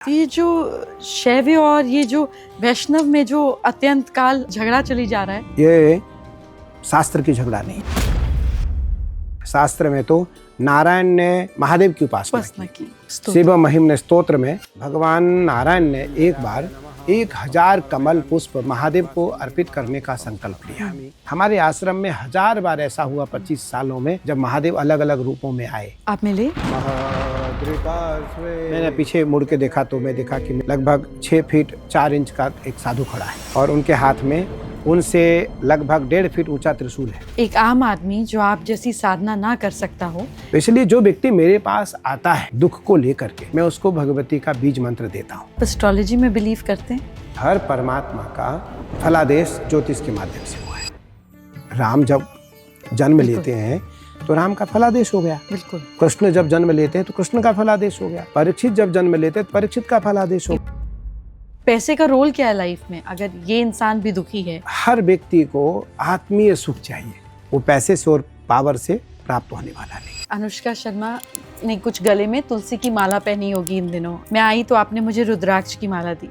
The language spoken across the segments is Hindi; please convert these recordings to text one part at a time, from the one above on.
ये जो शैव और ये जो वैष्णव में जो अत्यंत काल झगड़ा चली जा रहा है, ये शास्त्र की झगड़ा नहीं। शास्त्र में तो नारायण ने महादेव की उपासना की। शिव महिम ने स्तोत्र में भगवान नारायण ने एक बार 1000 कमल पुष्प महादेव को अर्पित करने का संकल्प लिया। हमारे आश्रम में 1000 बार ऐसा हुआ 25 सालों में, जब महादेव अलग अलग रूपों में आए। आप मिले? मैंने पीछे मुड़ के देखा तो मैं देखा कि लगभग 6 फीट 4 इंच का एक साधु खड़ा है और उनके हाथ में उनसे लगभग 1.5 फीट ऊंचा त्रिशूल है। एक आम आदमी जो आप जैसी साधना ना कर सकता हो, इसलिए जो व्यक्ति मेरे पास आता है दुख को लेकर के, मैं उसको भगवती का बीज मंत्र देता हूँ। एस्ट्रोलॉजी में बिलीव करते हैं? हर परमात्मा का फलादेश ज्योतिष के माध्यम से हुआ है। राम जब जन्म लेते हैं तो राम का फलादेश हो गया। बिल्कुल। कृष्ण जब जन्म लेते हैं तो कृष्ण का फलादेश हो गया। परीक्षित जब जन्म लेते हैं तो परीक्षित का फलादेश हो गया। पैसे का रोल क्या है लाइफ में, अगर ये इंसान भी दुखी है? हर व्यक्ति को आत्मीय सुख चाहिए, वो पैसे से और पावर से प्राप्त होने वाला नहीं। अनुष्का शर्मा ने कुछ गले में तुलसी की माला पहनी होगी इन दिनों। मैं आई तो आपने मुझे रुद्राक्ष की माला दी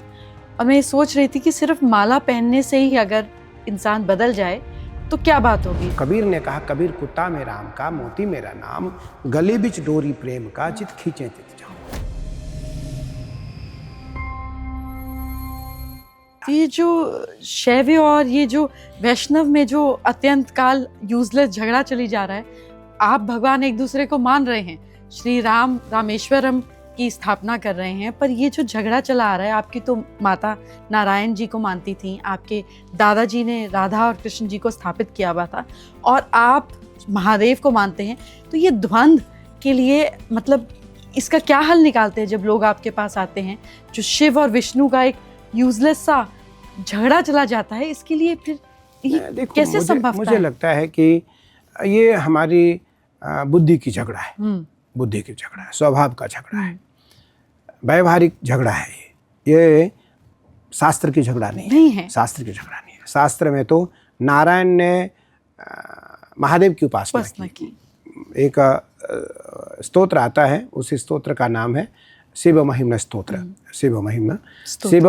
और मैं ये सोच रही थी कि सिर्फ माला पहनने से ही अगर इंसान बदल जाए तो क्या बात होगी। कबीर ने कहा, कबीर कुत्ता में राम का, मोती मेरा नाम, गले बिच डोरी प्रेम का, चित खींचे चित जाऊं। ये जो शैव और ये जो वैष्णव में जो अत्यंत काल यूजलेस झगड़ा चली जा रहा है, आप भगवान एक दूसरे को मान रहे हैं, श्री राम रामेश्वरम की स्थापना कर रहे हैं, पर ये जो झगड़ा चला आ रहा है, आपकी तो माता नारायण जी को मानती थी, आपके दादाजी ने राधा और कृष्ण जी को स्थापित किया हुआ था और आप महादेव को मानते हैं, तो ये द्वंद्व के लिए मतलब इसका क्या हल निकालते हैं जब लोग आपके पास आते हैं? जो शिव और विष्णु का एक यूजलेस सा झगड़ा चला जाता है, इसके लिए फिर ये कैसे संभव है? मुझे लगता है कि ये हमारी बुद्धि की झगड़ा है। बुद्धि की झगड़ा है, स्वभाव का झगड़ा है, व्यवहारिक झगड़ा है। ये शास्त्र की झगड़ा नहीं है। शास्त्र की झगड़ा नहीं है। शास्त्र में तो नारायण ने महादेव की उपासना की। एक स्तोत्र आता है, उस स्तोत्र का नाम है शिव महिम स्तोत्र। शिव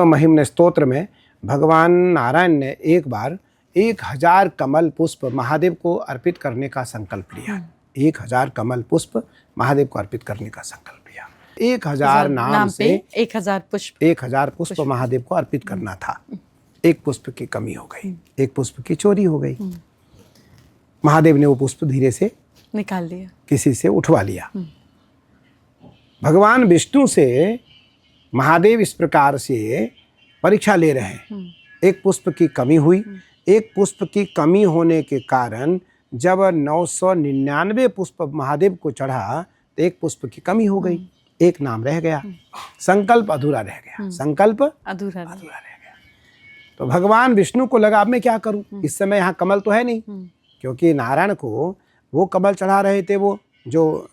महिम स्तोत्र में भगवान नारायण ने एक बार 1000 कमल पुष्प महादेव को अर्पित करने का संकल्प लिया। 1000 कमल पुष्प महादेव को अर्पित करने का संकल्प लिया। 1000 नाम से 1000 पुष्प महादेव को अर्पित करना था। एक पुष्प की कमी हो गई, एक पुष्प की चोरी हो गई। महादेव ने वो पुष्प धीरे से निकाल लिया, किसी से उठवा लिया। भगवान विष्णु से महादेव इस प्रकार से परीक्षा ले रहे हैं। एक पुष्प की कमी हुई। एक पुष्प की कमी होने के कारण जब 999 पुष्प महादेव को चढ़ा तो एक पुष्प की कमी हो गई, एक नाम रह गया, संकल्प अधूरा रह गया। संकल्प अधूरा रह गया। तो भगवान विष्णु को लगा अब मैं क्या करूं, इस समय यहाँ कमल तो है नहीं, क्योंकि नारायण को वो कमल चढ़ा रहे थे वो जो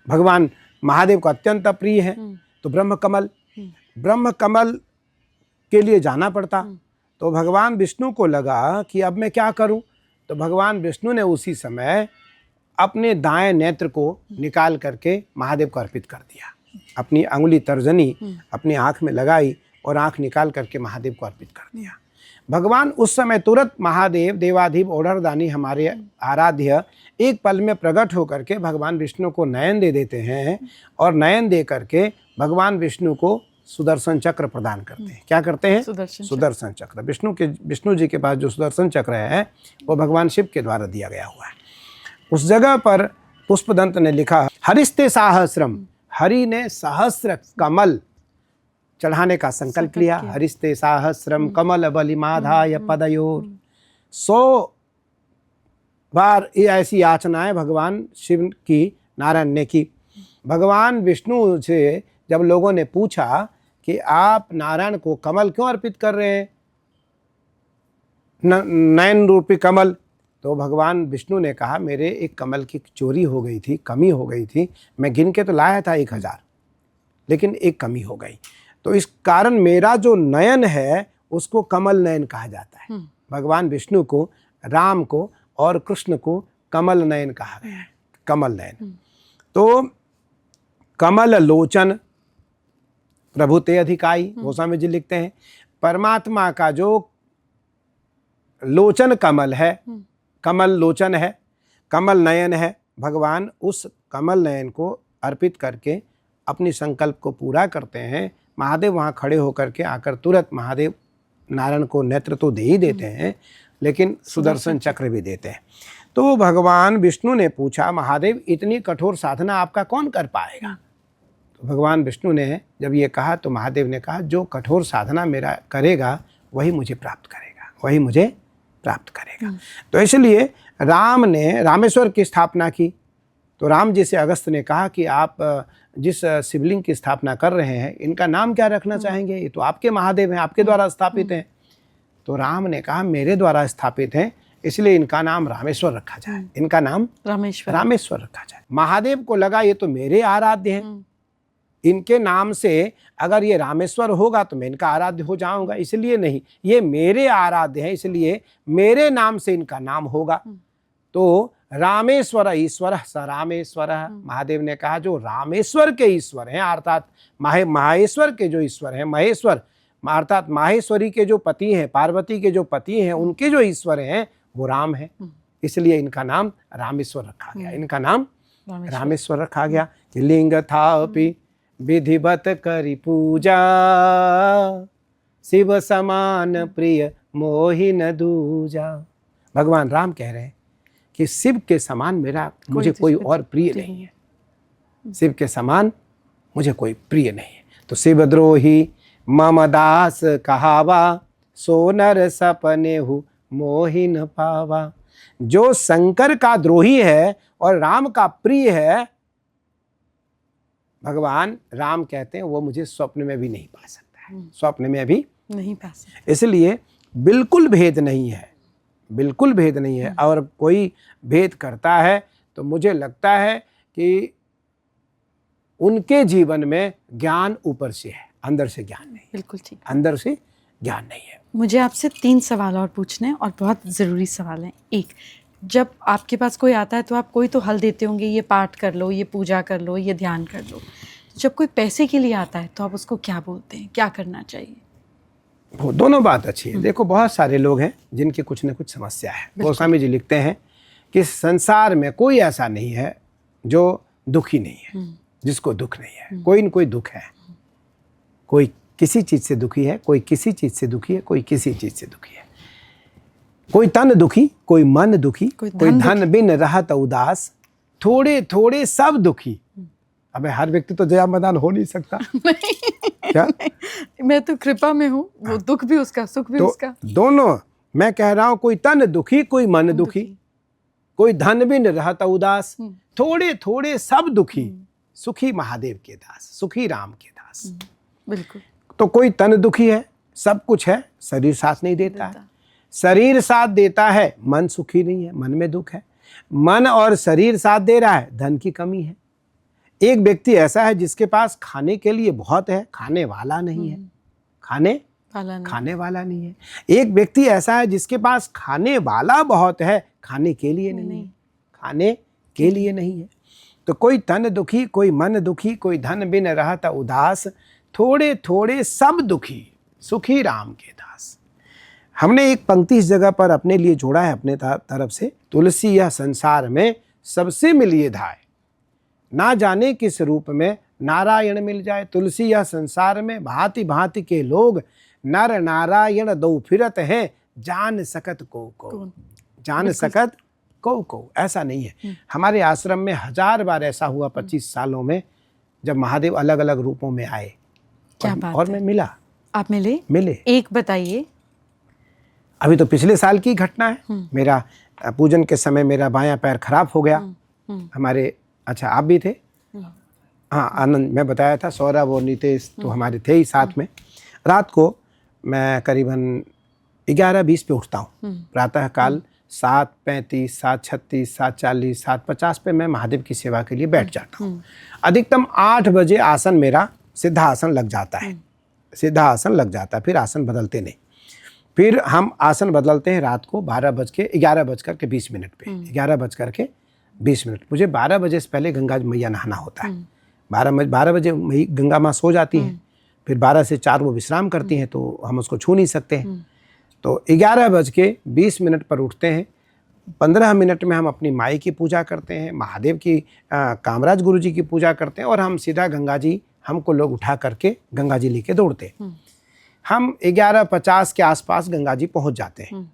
भगवान महादेव को अत्यंत प्रिय है। तो ब्रह्म कमल के लिए जाना पड़ता। तो भगवान विष्णु को लगा कि अब मैं क्या करूं। तो भगवान विष्णु ने उसी समय अपने दाएं नेत्र को निकाल करके महादेव को अर्पित कर दिया। अपनी अंगुली तर्जनी अपनी आंख में लगाई और आंख निकाल करके महादेव को अर्पित कर दिया। भगवान उस समय तुरंत महादेव देवाधिप ओढ़रदानी हमारे आराध्य एक पल में प्रकट होकर के भगवान विष्णु को नयन दे देते हैं और नयन दे करके भगवान विष्णु को सुदर्शन चक्र प्रदान करते हैं। क्या करते हैं? सुदर्शन चक्र। विष्णु जी के पास जो सुदर्शन चक्र है वो भगवान शिव के द्वारा दिया गया हुआ है। उस जगह पर पुष्पदंत ने लिखा, हरिस्ते सहस्रम, हरि ने सहस्र कमल चढ़ाने का संकल्प लिया। हरिस्ते सहस्रम कमल बलिमाधाय पदयोर। 100 बार ये ऐसी याचनाएं भगवान शिव की नारायण ने की। भगवान विष्णु से जब लोगों ने पूछा कि आप नारायण को कमल क्यों अर्पित कर रहे हैं, नयन रूपी कमल, तो भगवान विष्णु ने कहा मेरे एक कमल की चोरी हो गई थी, कमी हो गई थी। मैं गिन के तो लाया था 1000, लेकिन एक कमी हो गई, तो इस कारण मेरा जो नयन है उसको कमल नयन कहा जाता है। भगवान विष्णु को, राम को और कृष्ण को कमल नयन कहा गया है। कमल नयन। तो कमल लोचन प्रभु ते अधिकाई, गोस्वामी जी लिखते हैं। परमात्मा का जो लोचन कमल है, कमल लोचन है, कमल नयन है, भगवान उस कमल नयन को अर्पित करके अपनी संकल्प को पूरा करते हैं। महादेव वहाँ खड़े होकर के आकर तुरंत महादेव नारायण को नेत्र तो दे ही देते हैं, लेकिन सुदर्शन चक्र भी देते हैं। तो भगवान विष्णु ने पूछा, महादेव इतनी कठोर साधना आपका कौन कर पाएगा? तो भगवान विष्णु ने जब ये कहा तो महादेव ने कहा, जो कठोर साधना मेरा करेगा वही मुझे प्राप्त करेगा, वही मुझे प्राप्त करेगा। तो इसलिए राम ने रामेश्वर की स्थापना की। तो राम जी से अगस्त्य ने कहा कि आप जिस शिवलिंग की स्थापना कर रहे हैं, इनका नाम क्या रखना चाहेंगे? ये तो आपके महादेव हैं, आपके द्वारा स्थापित हैं। तो राम ने कहा, मेरे द्वारा स्थापित हैं, इसलिए इनका नाम रामेश्वर रखा जाए, इनका नाम रामेश्वर रखा जाए। महादेव को लगा ये तो मेरे आराध्य हैं, इनके नाम से अगर ये रामेश्वर होगा तो मैं इनका आराध्य हो जाऊंगा, इसलिए नहीं, ये मेरे आराध्य हैं, इसलिए मेरे नाम से इनका नाम होगा। तो रामेश्वर ईश्वर स रामेश्वर, महादेव ने कहा जो रामेश्वर के ईश्वर हैं, अर्थात माहेश्वर के जो ईश्वर हैं, महेश्वर अर्थात माहेश्वरी के जो पति हैं, पार्वती के जो पति हैं, उनके जो ईश्वर हैं वो राम है, इसलिए इनका नाम रामेश्वर रखा गया, इनका नाम रामेश्वर रखा गया। लिंग थापि विधिवत करि पूजा, शिव समान प्रिय मोहि न दूजा। भगवान राम कह रहे हैं कि शिव के समान मेरा मुझे कोई और प्रिय नहीं है, शिव के समान मुझे कोई प्रिय नहीं है। तो शिवद्रोही मम दास कहावा, सो नर सपने हु मोहि न पावा। जो शंकर का द्रोही है और राम का प्रिय है, भगवान राम कहते हैं वो मुझे स्वप्न में भी नहीं पा सकता है, स्वप्न में भी नहीं पा सकता। इसलिए बिल्कुल भेद नहीं है, बिल्कुल भेद नहीं है। और कोई भेद करता है तो मुझे लगता है कि उनके जीवन में ज्ञान ऊपर से है, अंदर से ज्ञान नहीं। बिल्कुल ठीक, अंदर से ज्ञान नहीं है। मुझे आपसे 3 सवाल और पूछने हैं और बहुत ज़रूरी सवाल हैं। एक, जब आपके पास कोई आता है तो आप कोई तो हल देते होंगे, ये पाठ कर लो, ये पूजा कर लो, ये ध्यान कर लो। जब कोई पैसे के लिए आता है तो आप उसको क्या बोलते हैं, क्या करना चाहिए? वो दोनों बात अच्छी है। देखो बहुत सारे लोग हैं जिनकी कुछ न कुछ समस्या है। गोस्वामी जी लिखते हैं कि संसार में कोई ऐसा नहीं है जो दुखी नहीं है, जिसको दुख नहीं है। कोई न कोई दुख है, कोई किसी चीज़ से दुखी है, कोई किसी चीज़ से दुखी है, कोई किसी चीज़ से दुखी है। कोई तन दुखी, कोई मन दुखी, कोई धन बिन रहत उदास, थोड़े थोड़े सब दुखी। अबे हर व्यक्ति तो जया मदान हो नहीं सकता। क्या? मैं तो कृपा में हूँ, वो दुख भी उसका, सुख भी उसका, दोनों। मैं कह रहा हूँ कोई तन दुखी, कोई मन दुखी, कोई धन बिन रहत उदास, थोड़े थोड़े सब दुखी, सुखी महादेव के दास, सुखी राम के दास। बिल्कुल। तो कोई तन दुखी है, सब कुछ है, शरीर साथ नहीं देता है, शरीर साथ देता है, मन सुखी नहीं है, मन में दुख है। मन और शरीर साथ दे रहा है, धन की कमी है। एक व्यक्ति ऐसा है जिसके पास खाने के लिए बहुत है, खाने वाला नहीं है, खाने वाला नहीं है। एक व्यक्ति ऐसा है जिसके पास खाने वाला बहुत है, खाने के लिए नहीं, खाने के लिए नहीं है। तो कोई तन दुखी, कोई मन दुखी, कोई धन बिन रहत उदास, थोड़े थोड़े सब दुखी, सुखी राम के दास। हमने एक पंक्ति इस जगह पर अपने लिए जोड़ा है अपने तरफ से, तुलसी यह संसार में सबसे मिलिए धाय, ना जाने किस रूप में नारायण मिल जाए। तुलसी यह संसार में भांति भांति के लोग, नर नारायण दो फिरत हैं, जान सकत को जान सकत को। ऐसा नहीं है। हमारे आश्रम में 1000 बार ऐसा हुआ 25 सालों में, जब महादेव अलग अलग रूपों में आए। क्या बात और है? मैं मिला। आप मिले? एक बताइए। अभी तो पिछले साल की घटना है। मेरा पूजन के समय मेरा बायां पैर खराब हो गया। हमारे, अच्छा आप भी थे? हाँ, आनंद, मैं बताया था, सौरभ और नितेश तो हमारे थे ही साथ में। रात को मैं करीबन 11:20 पे उठता हूँ। प्रातः काल 7:35, 7:36, 7:40, 7:50 पे मैं महादेव की सेवा के लिए बैठ जाता हूँ। अधिकतम 8 बजे आसन मेरा सीधा आसन लग जाता है, सीधा आसन लग जाता है, फिर आसन बदलते नहीं। फिर हम आसन बदलते हैं रात को 11:20 पे, 11:20। मुझे 12 बजे से पहले गंगा मैया नहाना होता है। 12 बजे गंगा माँ सो जाती हैं, फिर 12 से 4 वो विश्राम करती हैं, तो हम उसको छू नहीं सकते हैं। तो 11:20 पर उठते हैं। 15 मिनट में हम अपनी माई की पूजा करते हैं, महादेव की कामराज गुरु जी की पूजा करते हैं, और हम सीधा गंगा जी, हमको लोग उठा करके गंगा जी लेके दौड़ते हैं। हम 11:50 के आसपास गंगा जी पहुंच जाते हैं।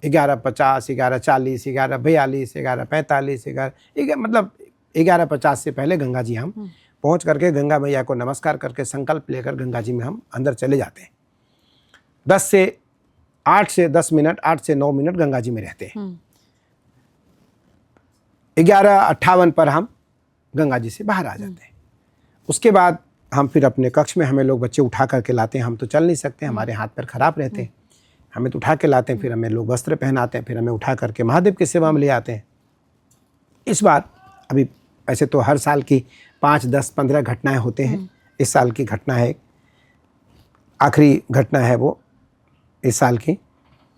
11:50, 11:40, 11:42, 11:45, मतलब 11:50 से पहले गंगा जी हम पहुंच करके गंगा मैया को नमस्कार करके संकल्प लेकर गंगा जी में हम अंदर चले जाते हैं। 8 से 9 मिनट गंगा जी में रहते हैं। 11:58 पर हम गंगा जी से बाहर आ जाते हैं। उसके बाद हम फिर अपने कक्ष में, हमें लोग बच्चे उठा करके लाते हैं, हम तो चल नहीं सकते, हमारे हाथ पैर खराब रहते हैं, हमें तो उठा के लाते हैं, फिर हमें लोग वस्त्र पहनाते हैं, फिर हमें उठा करके महादेव की सेवा में ले आते हैं। इस बार अभी ऐसे तो हर साल की 5, 10, 15 घटनाएं होते हैं। इस साल की घटना है, आखिरी घटना है वो इस साल की,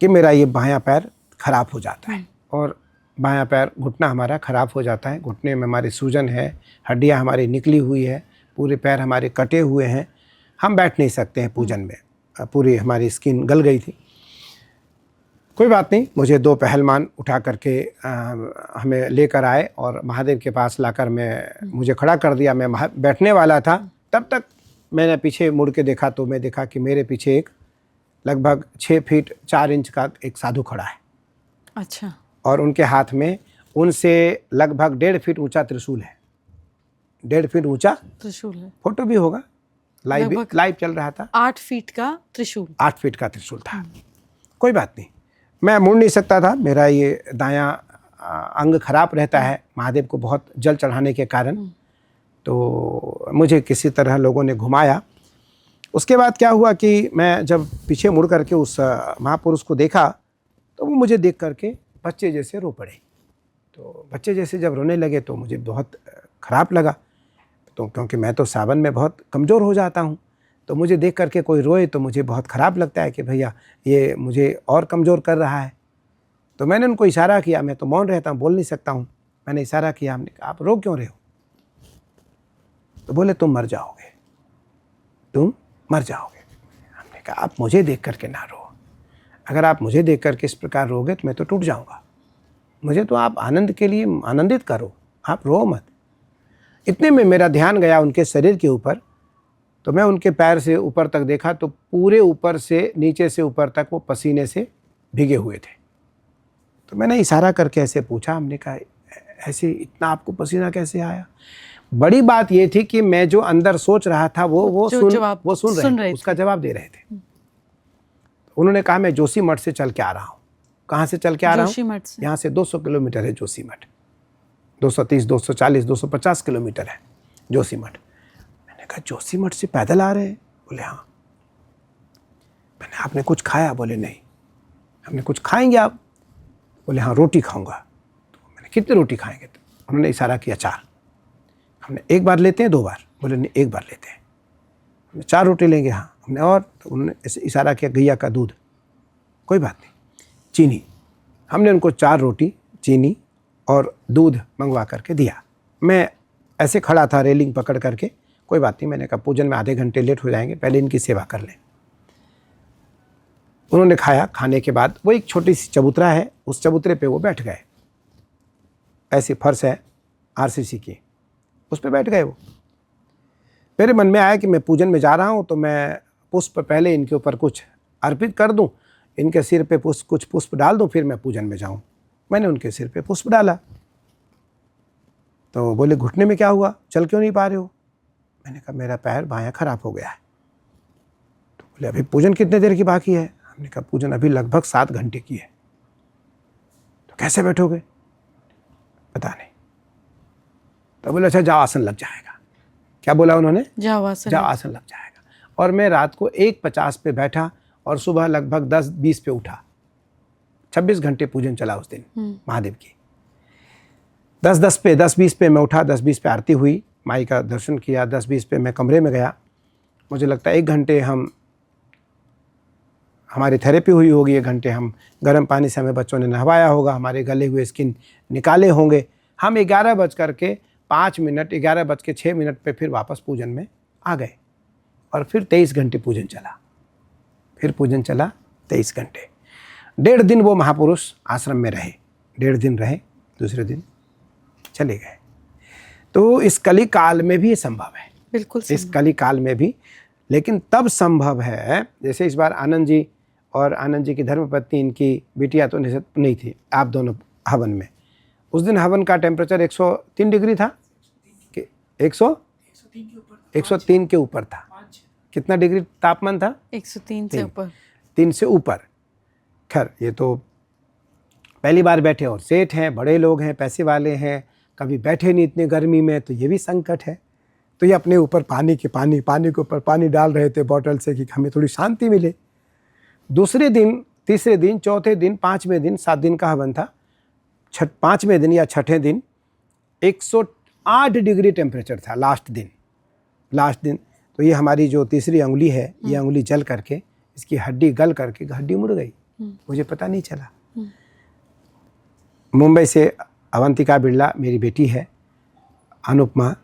कि मेरा ये बायां पैर खराब हो जाता है, और बायां पैर, घुटना हमारा खराब हो जाता है। घुटने में हमारी सूजन है, हड्डियां हमारी निकली हुई है, पूरे पैर हमारे कटे हुए हैं, हम बैठ नहीं सकते हैं पूजन में, पूरी हमारी स्किन गल गई थी। कोई बात नहीं, मुझे 2 पहलवान उठा करके हमें लेकर आए और महादेव के पास लाकर मुझे खड़ा कर दिया। मैं बैठने वाला था, तब तक मैंने पीछे मुड़ के देखा, तो मैं देखा कि मेरे पीछे एक लगभग 6 फीट 4 इंच का एक साधु खड़ा है। अच्छा। और उनके हाथ में उनसे लगभग 1.5 फीट ऊंचा त्रिशूल है। 1.5 फीट ऊंचा त्रिशूल है, फोटो भी होगा, लाइव चल रहा था। 8 फीट का त्रिशूल, 8 फीट का त्रिशूल था। कोई बात नहीं, मैं मुड़ नहीं सकता था, मेरा ये दायां अंग खराब रहता है महादेव को बहुत जल चढ़ाने के कारण, तो मुझे किसी तरह लोगों ने घुमाया। उसके बाद क्या हुआ कि मैं जब पीछे मुड़ करके उस महापुरुष को देखा, तो वो मुझे देख करके बच्चे जैसे रो पड़े। तो बच्चे जैसे जब रोने लगे तो मुझे बहुत ख़राब लगा, तो क्योंकि मैं तो सावन में बहुत कमज़ोर हो जाता हूँ, तो मुझे देख करके कोई रोए तो मुझे बहुत ख़राब लगता है कि भैया ये मुझे और कमज़ोर कर रहा है। तो मैंने उनको इशारा किया, मैं तो मौन रहता हूँ, बोल नहीं सकता हूँ, मैंने इशारा किया, हमने कहा आप रो क्यों रहे हो? तो बोले तुम मर जाओगे, तुम मर जाओगे। हमने कहा आप मुझे देख करके ना रो, अगर आप मुझे देख करके इस प्रकार रोगे तो मैं तो टूट जाऊँगा, मुझे तो आप आनंद के लिए आनंदित करो, आप रो मत। इतने में मेरा ध्यान गया उनके शरीर के ऊपर, तो मैं उनके पैर से ऊपर तक देखा तो पूरे ऊपर से नीचे से ऊपर तक वो पसीने से भीगे हुए थे। तो मैंने इशारा करके ऐसे पूछा, हमने कहा ऐसे इतना आपको पसीना कैसे आया? बड़ी बात ये थी कि मैं जो अंदर सोच रहा था वो सुन रहे थे, उसका जवाब दे रहे थे। उन्होंने कहा मैं जोशीमठ से चल के आ रहा हूँ। कहाँ से चल के आ रहा हूँ? यहाँ से 200 किलोमीटर है जोशीमठ, 230, 240, 250 किलोमीटर है जोशीमठ। मैंने कहा जोशीमठ से पैदल आ रहे हैं? बोले हाँ। मैंने आपने कुछ खाया? बोले नहीं। हमने कुछ खाएंगे आप? बोले हाँ रोटी खाऊंगा। तो मैंने कितनी रोटी खाएंगे? तो उन्होंने इशारा किया 4। हमने 1 बार लेते हैं 2 बार? बोले नहीं 1 बार लेते हैं। हमने 4 रोटी लेंगे? हाँ। हमने और? तो उन्होंने ऐसे इशारा किया गैया का दूध। कोई बात नहीं। चीनी। हमने उनको 4 रोटी, चीनी और दूध मंगवा करके दिया। मैं ऐसे खड़ा था रेलिंग पकड़ करके, कोई बात नहीं, मैंने कहा पूजन में आधे घंटे लेट हो जाएंगे, पहले इनकी सेवा कर लें। उन्होंने खाया, खाने के बाद वो एक छोटी सी चबूतरा है, उस चबूतरे पे वो बैठ गए। ऐसी फर्श है आरसीसी की, उस पे बैठ गए वो। मेरे मन में आया कि मैं पूजन में जा रहा हूँ तो मैं पुष्प पहले इनके ऊपर कुछ अर्पित कर दूँ, इनके सिर पे कुछ पुष्प डाल दूँ, फिर मैं पूजन में जाऊँ। मैंने उनके सिर पे पुष्प डाला। तो बोले घुटने में क्या हुआ, चल क्यों नहीं पा रहे हो? मैंने कहा मेरा पैर बायां खराब हो गया है। तो बोले अभी पूजन कितने देर की बाकी है? हमने कहा पूजन अभी लगभग 7 घंटे की है। तो कैसे बैठोगे? पता नहीं। तो बोले अच्छा जाओ आसन लग जाएगा। क्या बोला उन्होंने? जाओ आसन लग जाएगा। और मैं रात को 1:50 पे बैठा और सुबह लगभग 10:20 पे उठा। 26 घंटे पूजन चला उस दिन महादेव की। 10:20 पे मैं उठा, 10:20 पे आरती हुई, माई का दर्शन किया, 10:20 पे मैं कमरे में गया। मुझे लगता है 1 घंटे हमारी थेरेपी हुई होगी, 1 घंटे हम गर्म पानी से हमें बच्चों ने नहवाया होगा, हमारे गले हुए स्किन निकाले होंगे। हम 11:05 11:06 पे फिर वापस पूजन में आ गए। और फिर 23 घंटे पूजन चला, फिर पूजन चला 23 घंटे। 1.5 दिन वो महापुरुष आश्रम में रहे, 1.5 दिन रहे, दूसरे दिन चले गए। तो इस कली काल में भी ये संभव है, बिल्कुल इस कली काल में भी, लेकिन तब संभव है। जैसे इस बार आनंद जी और आनंद जी की धर्मपत्नी, इनकी बिटिया तो नहीं थी, आप दोनों हवन में। उस दिन हवन का टेम्परेचर 103 डिग्री था कि 103 के ऊपर था। कितना डिग्री तापमान था? 103 से ऊपर, 3 से ऊपर। खैर ये तो पहली बार बैठे, और सेठ हैं, बड़े लोग हैं, पैसे वाले हैं, कभी बैठे नहीं इतनी गर्मी में, तो ये भी संकट है। तो ये अपने ऊपर पानी के ऊपर पानी डाल रहे थे बॉटल से कि हमें थोड़ी शांति मिले। दूसरे दिन, तीसरे दिन, चौथे दिन, 5वें दिन, 7 दिन का हवन था, 5वें दिन या 6ठे दिन 108 डिग्री टेम्परेचर था लास्ट दिन। तो ये हमारी जो तीसरी अंगुली है, ये अंगुली जल करके, इसकी हड्डी गल करके हड्डी मुड़ गई, मुझे पता नहीं चला। मुंबई से अवंतिका बिरला मेरी बेटी है, अनुपमा,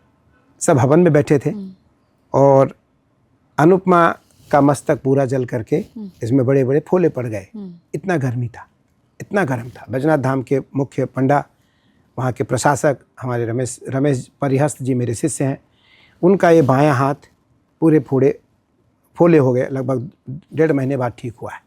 सब हवन में बैठे थे, और अनुपमा का मस्तक पूरा जल करके इसमें बड़े बड़े फोले पड़ गए। इतना गर्मी था, इतना गर्म था। बैजनाथ धाम के मुख्य पंडा, वहाँ के प्रशासक हमारे रमेश परिहस्त जी मेरे शिष्य हैं, उनका ये बायां हाथ पूरे फोले हो गए, लगभग 1.5 महीने बाद ठीक हुआ है।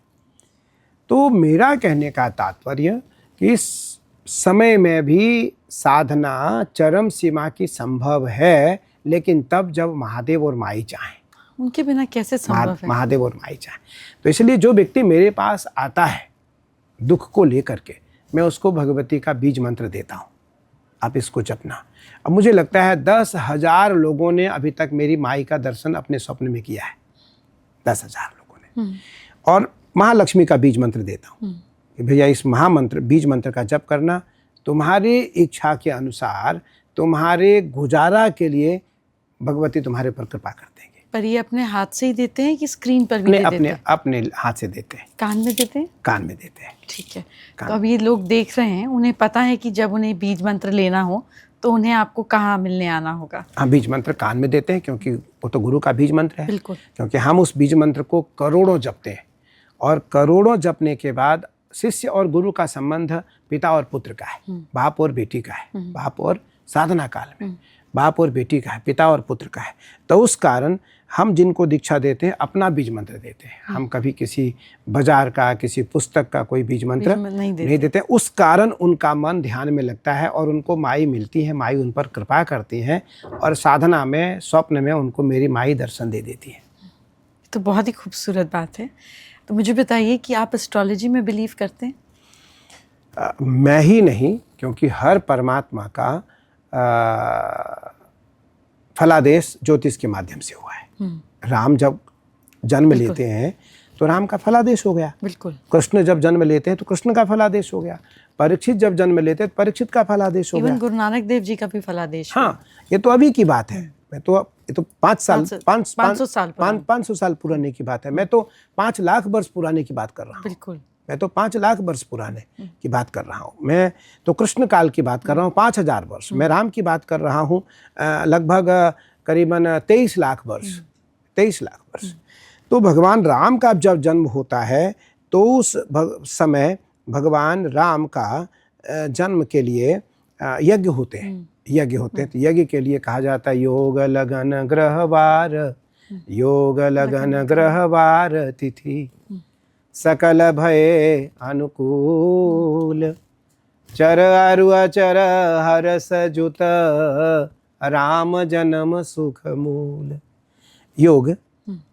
तो मेरा कहने का तात्पर्य कि इस समय में भी साधना चरम सीमा की संभव है, लेकिन तब जब महादेव और माई चाहें। उनके बिना कैसे संभव है? महादेव और माई चाहें। तो इसलिए जो व्यक्ति मेरे पास आता है दुख को लेकर के, मैं उसको भगवती का बीज मंत्र देता हूँ, आप इसको जपना। अब मुझे लगता है 10,000 लोगों ने अभी तक मेरी माई का दर्शन अपने स्वप्न में किया है, 10,000 लोगों ने। और महालक्ष्मी का बीज मंत्र देता हूँ कि भैया इस महामंत्र, बीज मंत्र का जप करना, तुम्हारी इच्छा के अनुसार, तुम्हारे गुजारा के लिए भगवती तुम्हारे पर कृपा कर देंगे। पर ये अपने हाथ से ही देते हैं कि स्क्रीन पर भी देते हैं? अपने हाथ से देते हैं। कान में देते हैं? कान में देते हैं। ठीक है। तो अब ये लोग देख रहे हैं, उन्हें पता है कि जब उन्हें बीज मंत्र लेना हो तो उन्हें आपको कहाँ मिलने आना होगा? हाँ, बीज मंत्र कान में देते हैं, क्योंकि वो तो गुरु का बीज मंत्र है। बिल्कुल। क्योंकि हम उस बीज मंत्र को करोड़ों जपते हैं, और करोड़ों जपने के बाद शिष्य और गुरु का संबंध पिता और पुत्र का है, बाप और बेटी का है, बाप और साधना काल में बाप और बेटी का है, पिता और पुत्र का है। तो उस कारण हम जिनको दीक्षा देते हैं अपना बीज मंत्र देते हैं। हम कभी किसी बाजार का, किसी पुस्तक का कोई बीज मंत्र नहीं देते। उस कारण उनका मन ध्यान में लगता है और उनको माई मिलती है, माई उन पर कृपा करती हैं, और साधना में, स्वप्न में उनको मेरी माई दर्शन दे देती है। तो बहुत ही खूबसूरत बात है। तो मुझे बताइए कि आप एस्ट्रोलॉजी में बिलीव करते हैं? मैं ही नहीं, क्योंकि हर परमात्मा का फलादेश ज्योतिष के माध्यम से हुआ है। राम जब जन्म लेते हैं तो राम का फलादेश हो गया। बिल्कुल। कृष्ण जब जन्म लेते हैं तो कृष्ण का फलादेश हो गया। परीक्षित जब जन्म लेते हैं तो परीक्षित का फलादेश हो गया। गुरु नानक देव जी का भी फलादेश। हाँ, ये तो अभी की बात है। मैं तो ये तो 500 साल पुराने की बात है। मैं तो 5 लाख वर्ष पुराने की बात कर रहा हूँ। बिल्कुल। मैं तो 5 लाख वर्ष पुराने की बात कर रहा हूँ। मैं तो कृष्ण काल की बात कर रहा हूँ, 5,000 वर्ष। मैं राम की बात कर रहा हूँ, लगभग करीबन 23 लाख वर्ष। 23 लाख वर्ष। तो भगवान राम का जब जन्म होता है तो उस समय भगवान राम का जन्म के लिए यज्ञ होते हैं। तो यज्ञ के लिए कहा जाता है योग लगन ग्रहवार, योग लगन ग्रहवार तिथि, सकल भय अनुकूल, चर अरु अचर हरस जुत, राम जन्म सुख मूल। योग,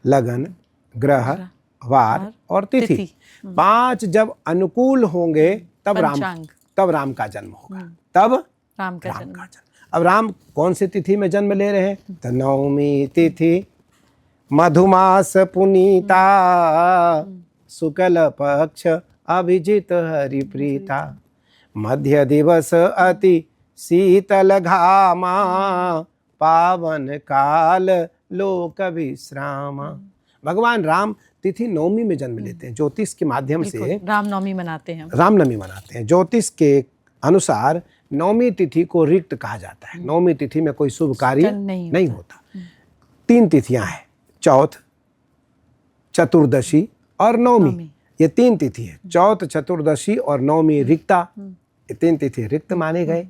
लगन, ग्रह, वार और तिथि 5 जब अनुकूल होंगे तब राम का जन्म होगा। तब राम का जन्म। अब राम कौन सी तिथि में जन्म ले रहे हैं? तो नवमी तिथि, मधुमास पुनीता, शुक्ल पक्ष अभिजित हरिप्रीता, मध्य दिवस अति शीतल घामा, पावन काल लोक विश्रामा। भगवान राम तिथि नवमी में जन्म लेते हैं। ज्योतिष के माध्यम से रामनवमी मनाते हैं। ज्योतिष के अनुसार नवमी तिथि को रिक्त कहा जाता है। नवमी तिथि में कोई शुभ कार्य नहीं होता। 3 तिथियां हैं, चौथ, चतुर्दशी और नवमी, नवमी। ये 3 तिथि है। चौथ, चतुर्दशी और नवमी रिक्ता, ये 3 तिथि रिक्त माने गए।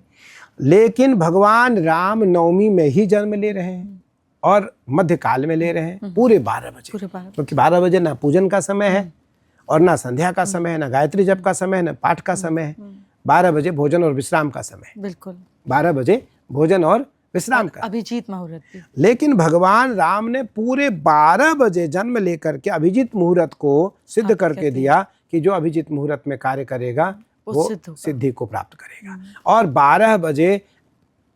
लेकिन भगवान राम नवमी में ही जन्म ले रहे हैं और मध्यकाल में ले रहे हैं पूरे 12 बजे, पूरे 12 क्योंकि 12 बजे ना पूजन का समय है और ना संध्या का समय है, ना गायत्री जप का समय है, ना पाठ का समय है। 12 बजे भोजन और विश्राम का समय है। बिल्कुल। 12 बजे भोजन और विश्राम का। अभिजीत मुहूर्त भी। लेकिन भगवान राम ने पूरे 12 बजे जन्म लेकर के अभिजीत मुहूर्त को सिद्ध करके दिया कि जो अभिजीत मुहूर्त में कार्य करेगा वो सिद्धि को प्राप्त करेगा। और 12 बजे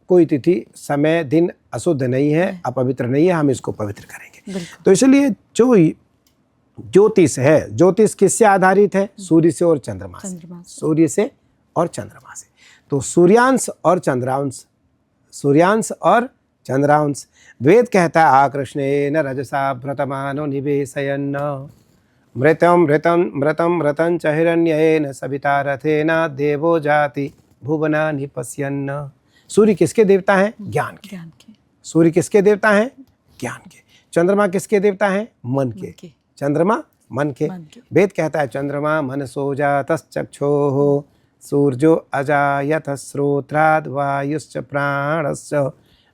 कोई तिथि, समय, दिन अशुद्ध नहीं है, अपवित्र नहीं है, हम इसको पवित्र करेंगे। तो इसलिए जो ज्योतिष है, ज्योतिष किससे आधारित है? सूर्य से और चंद्रमा से। सूर्य से और चंद्रमा से। तो सूर्यांश और चंद्रांश, सूर्यांश और चंद्रांश। वेद कहता है आकृष्णेन रजसा भ्रतमानो निवेशयन् मृतं मृतं मृतं मृतं च हिरण्येन सविता रथेन देवो जाति भुवनानि पश्यन्। सूर्य किसके देवता हैं? ज्ञान के। सूर्य किसके देवता हैं? ज्ञान के। चंद्रमा किसके देवता हैं? मन के। चंद्रमा मन के। वेद कहता है चंद्रमा मनसो जातश्चक्षुः सूर्यो अजायत श्रोत्राद् वायुश्च प्राणश्च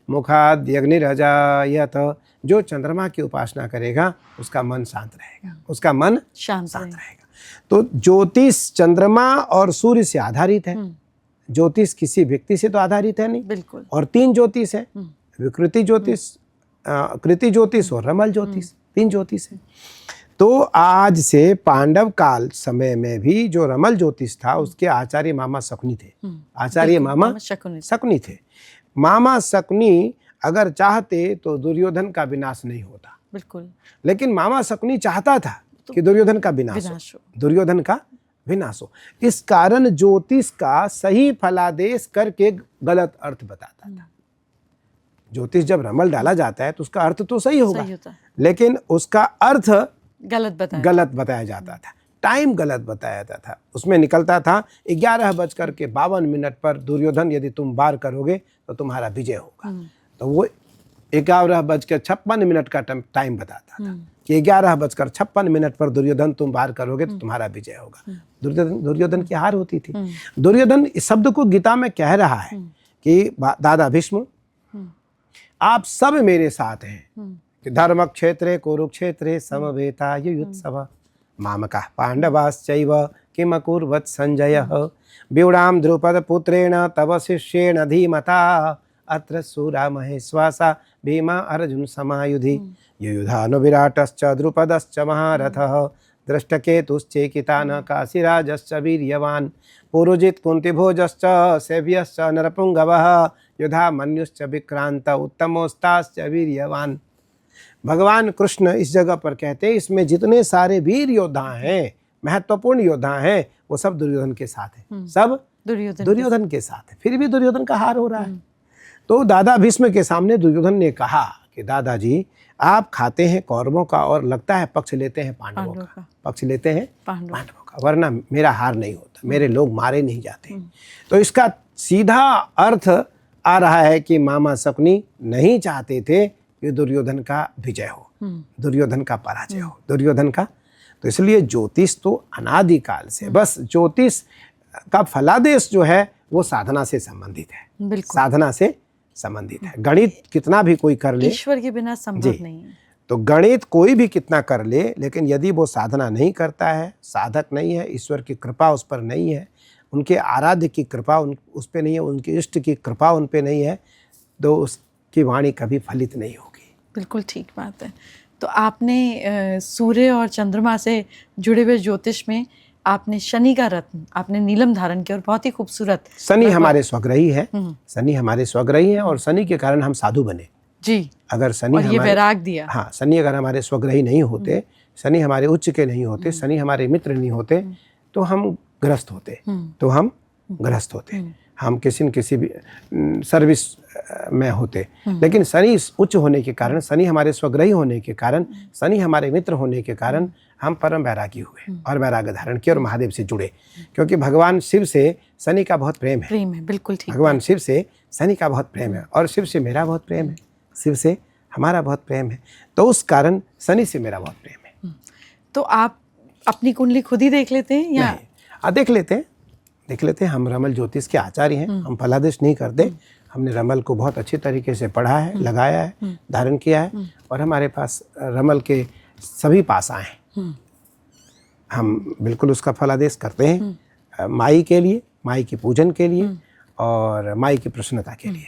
मुखाद्यग्निरजायत। जो चंद्रमा की उपासना करेगा उसका मन शांत रहेगा, उसका मन शांत रहेगा। तो ज्योतिष चंद्रमा और सूर्य से आधारित है। ज्योतिष किसी व्यक्ति से तो आधारित है नहीं। बिल्कुल। और 3 ज्योतिष है, विकृति ज्योतिष, कृति ज्योतिष और रमल ज्योतिष, 3 ज्योतिष है। तो आज से पांडव काल समय में भी जो रमल ज्योतिष था उसके आचार्य मामा शकुनी थे। आचार्य मामा शकुनी थे। मामा शकुनी अगर चाहते तो दुर्योधन का विनाश नहीं होता। बिल्कुल। लेकिन मामा शकुनी चाहता था कि दुर्योधन का विनाश हो, दुर्योधन का विनाश हो। इस कारण ज्योतिष का सही फलादेश करके गलत अर्थ बताता था। ज्योतिष जब रमल डाला जाता है तो उसका अर्थ तो सही होगा, लेकिन उसका अर्थ गलत बताया जाता था। टाइम गलत बताया जाता था। उसमें निकलता था 11:52 पर दुर्योधन यदि तुम वार करोगे तो तुम्हारा विजय होगा। तो वो 11:56 का टाइम बताता था कि 11:56 पर दुर्योधन तुम वार करोगे तो तुम्हारा विजय होगा। दुर्योधन की हार होती थी। दुर्योधन इस शब्द को गीता में कह रहा है कि दादा भीष्म आप सब मेरे साथ हैं। धर्म क्षेत्रे कुरुक्षेत्रे समवेता युयुत्सव मामका पांडवाश्चैव किम अकुर्वत् संजयः व्यूढां द्रुपद पुत्रेण तव शिष्येण धीमता अत्र शूरा महेश्वासा भीमा अर्जुन समायुधि युयुधानो विराटश्च द्रुपदश्च महारथः दृष्टकेतुश्चेकितानः काशीराजश्च वीर्यवान् पुरुजित् कुन्तिभोजश्च सेव्यश्च नरपुंगवः युधामन्युश्च विक्रांत उत्तमोस्ताश्च वीर्यवान्। भगवान कृष्ण इस जगह पर कहते हैं इसमें जितने सारे वीर योद्धा हैं, महत्वपूर्ण योद्धा हैं, वो सब दुर्योधन के साथ हैं। सब दुर्योधन के साथ है। फिर भी दुर्योधन का हार हो रहा है। तो दादा भीष्म के सामने दुर्योधन ने कहा कि दादाजी आप खाते हैं कौरवों का और लगता है पक्ष लेते हैं पांडवों का, पक्ष लेते हैं पांडवों का, वरना मेरा हार नहीं होता, मेरे लोग मारे नहीं जाते। तो इसका सीधा अर्थ आ रहा है कि मामा शकुनी नहीं चाहते थे कि दुर्योधन का विजय हो, दुर्योधन का पराजय हो, दुर्योधन का। तो इसलिए ज्योतिष तो अनादिकाल से, बस ज्योतिष का फलादेश जो है वो साधना से संबंधित है, साधना से संबंधित है। गणित कितना भी कोई कर ले, ईश्वर के बिना संभव नहीं है। तो गणित कोई भी कितना कर ले, लेकिन यदि वो साधना नहीं करता है, साधक नहीं है, ईश्वर की कृपा उस पर नहीं है, उनके आराध्य की कृपा उस पर नहीं है, उनके इष्ट की कृपा उन पर नहीं है, तो उसकी वाणी कभी फलित नहीं होगी। बिल्कुल ठीक बात है। तो आपने सूर्य और चंद्रमा से जुड़े हुए ज्योतिष में आपने शनि का रत्न, आपने नीलम धारण किया और बहुत ही खूबसूरत। शनि हमारे स्वग्रही है, शनि हमारे स्वग्रही है और शनि के कारण हम साधु बने जी। अगर शनि ये वैराग दिया। हाँ, शनि अगर हमारे स्वग्रही नहीं होते, शनि हमारे उच्च के नहीं होते, शनि हमारे मित्र नहीं होते, तो हम ग्रस्त होते, तो हम ग्रस्त होते, हम किसी न किसी भी सर्विस में होते। लेकिन शनि उच्च होने के कारण, शनि हमारे स्वग्रही होने के कारण, शनि हमारे मित्र होने के कारण हम परम वैरागी हुए और वैराग्य धारण किए और महादेव से जुड़े, क्योंकि भगवान शिव से शनि का बहुत प्रेम है। बिल्कुल ठीक। भगवान शिव से शनि का बहुत प्रेम है और शिव से मेरा बहुत प्रेम है, शिव से हमारा बहुत प्रेम है, तो उस कारण शनि से मेरा बहुत प्रेम है। तो आप अपनी कुंडली खुद ही देख लेते हैं या? नहीं, देख लेते हैं। हम रमल ज्योतिष के आचार्य हैं, हम फलादेश नहीं करते। हमने रमल को बहुत अच्छी तरीके से पढ़ा है, लगाया है, धारण किया है, और हमारे पास रमल के सभी पासा हैं। हम बिल्कुल उसका फलादेश करते हैं, माई के लिए, माई के पूजन के लिए और माई की प्रसन्नता के लिए।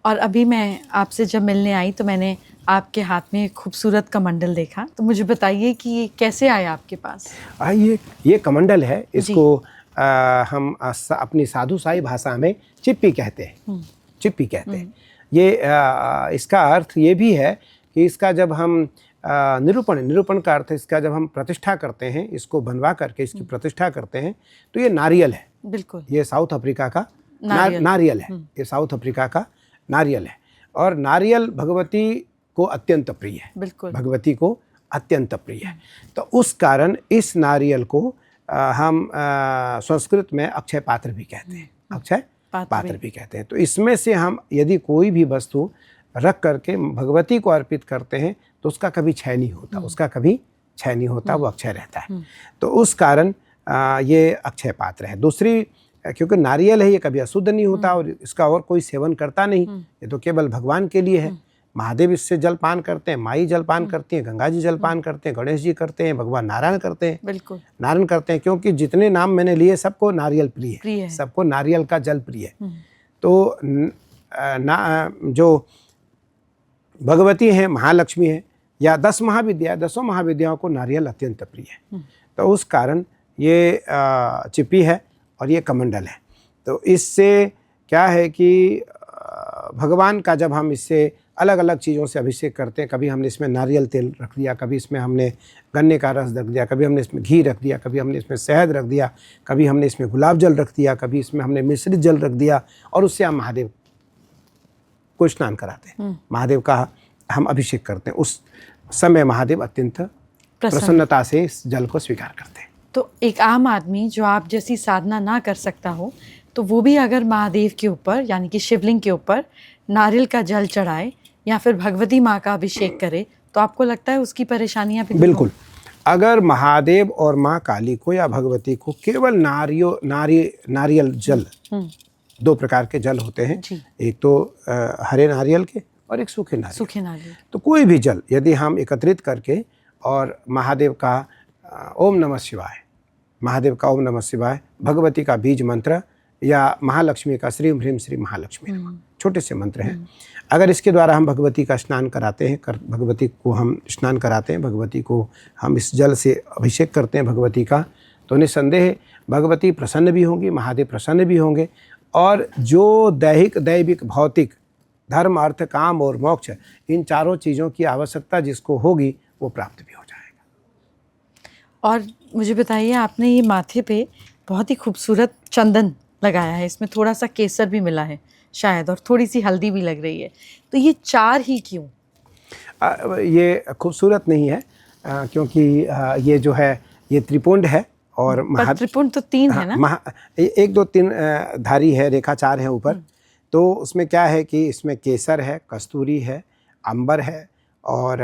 और अभी मैं आपसे जब मिलने आई तो मैंने आपके हाथ में एक खूबसूरत कमंडल देखा, तो मुझे बताइए कि ये कैसे आया आपके पास? ये कमंडल है, इसको हम अपनी साधु साई भाषा में चिप्पी कहते हैं। चिप्पी कहते हैं। ये इसका अर्थ ये भी है कि इसका जब हम निरूपण का अर्थ है, इसका जब हम प्रतिष्ठा करते हैं, इसको बनवा करके इसकी प्रतिष्ठा करते हैं, तो ये नारियल है। बिल्कुल, ये साउथ अफ्रीका का नारियल है। ये साउथ अफ्रीका का नारियल है, और नारियल भगवती को अत्यंत प्रिय है। बिल्कुल, भगवती को अत्यंत प्रिय है। तो उस कारण इस नारियल को हम संस्कृत में अक्षय पात्र भी कहते हैं, अक्षय पात्र भी कहते हैं। तो इसमें से हम यदि कोई भी वस्तु रख करके भगवती को अर्पित करते हैं तो उसका कभी क्षय नहीं होता, उसका कभी क्षय नहीं होता, वो अक्षय रहता है। तो उस कारण ये अक्षय पात्र है। दूसरी, क्योंकि नारियल है, ये कभी अशुद्ध नहीं होता और इसका और कोई सेवन करता नहीं, ये तो केवल भगवान के लिए है। महादेव इससे जलपान करते हैं, माई जलपान करती हैं, गंगा जी जलपान करते हैं, गणेश जी करते हैं, भगवान नारायण करते हैं। बिल्कुल, नारायण करते हैं, क्योंकि जितने नाम मैंने लिए सबको नारियल प्रिय है, सबको नारियल का जल प्रिय है। तो जो भगवती हैं, महालक्ष्मी है, या 10 महाविद्या, 10 महाविद्याओं को नारियल अत्यंत प्रिय है। तो उस कारण ये चिप्पी है और ये कमंडल है। तो इससे क्या है कि भगवान का जब हम इससे अलग अलग चीज़ों से अभिषेक करते हैं, कभी हमने इसमें नारियल तेल रख दिया, कभी इसमें हमने गन्ने का रस रख दिया, कभी हमने इसमें घी रख दिया, कभी हमने इसमें शहद रख दिया, कभी हमने इसमें गुलाब जल रख दिया, कभी इसमें हमने मिश्रित जल रख दिया, और उससे हम महादेव को स्नान कराते हैं, महादेव का हम अभिषेक करते हैं। उस समय महादेव अत्यंत प्रसन्नता से इस जल को स्वीकार करते हैं। तो एक आम आदमी जो आप जैसी साधना ना कर सकता हो, तो वो भी अगर महादेव के ऊपर यानी कि शिवलिंग के ऊपर नारियल का जल चढ़ाए या फिर भगवती माँ का अभिषेक करे, तो आपको लगता है उसकी परेशानियां भी? बिल्कुल, अगर महादेव और माँ काली को या भगवती को केवल नारियल जल, 2 प्रकार के जल होते हैं, एक तो हरे नारियल के और एक सूखे नारियल। तो कोई भी जल यदि हम एकत्रित करके और महादेव का ओम नमः शिवाय, महादेव का ओम नमः शिवाय, भगवती का बीज मंत्र या महालक्ष्मी का श्री ह्रीम श्री महालक्ष्मी नमः, छोटे से मंत्र हैं, अगर इसके द्वारा हम भगवती का स्नान कराते हैं, भगवती को हम स्नान कराते हैं, भगवती को हम इस जल से अभिषेक करते हैं भगवती का, तो निस्संदेह भगवती प्रसन्न भी होंगी, महादेव प्रसन्न भी होंगे, और जो दैहिक दैविक भौतिक धर्म अर्थ काम और मोक्ष, इन चारों चीज़ों की आवश्यकता जिसको होगी वो प्राप्त भी हो जाएगा। और मुझे बताइए, आपने ये माथे पे बहुत ही खूबसूरत चंदन लगाया है, इसमें थोड़ा सा केसर भी मिला है शायद, और थोड़ी सी हल्दी भी लग रही है, तो ये 4 ही क्यों? ये खूबसूरत नहीं है, क्योंकि ये जो है ये त्रिपुंड है, और त्रिपुंड तो 3 है ना? 1 2 3 धारी है, रेखा 4 है ऊपर। तो उसमें क्या है कि इसमें केसर है, कस्तूरी है, अंबर है, और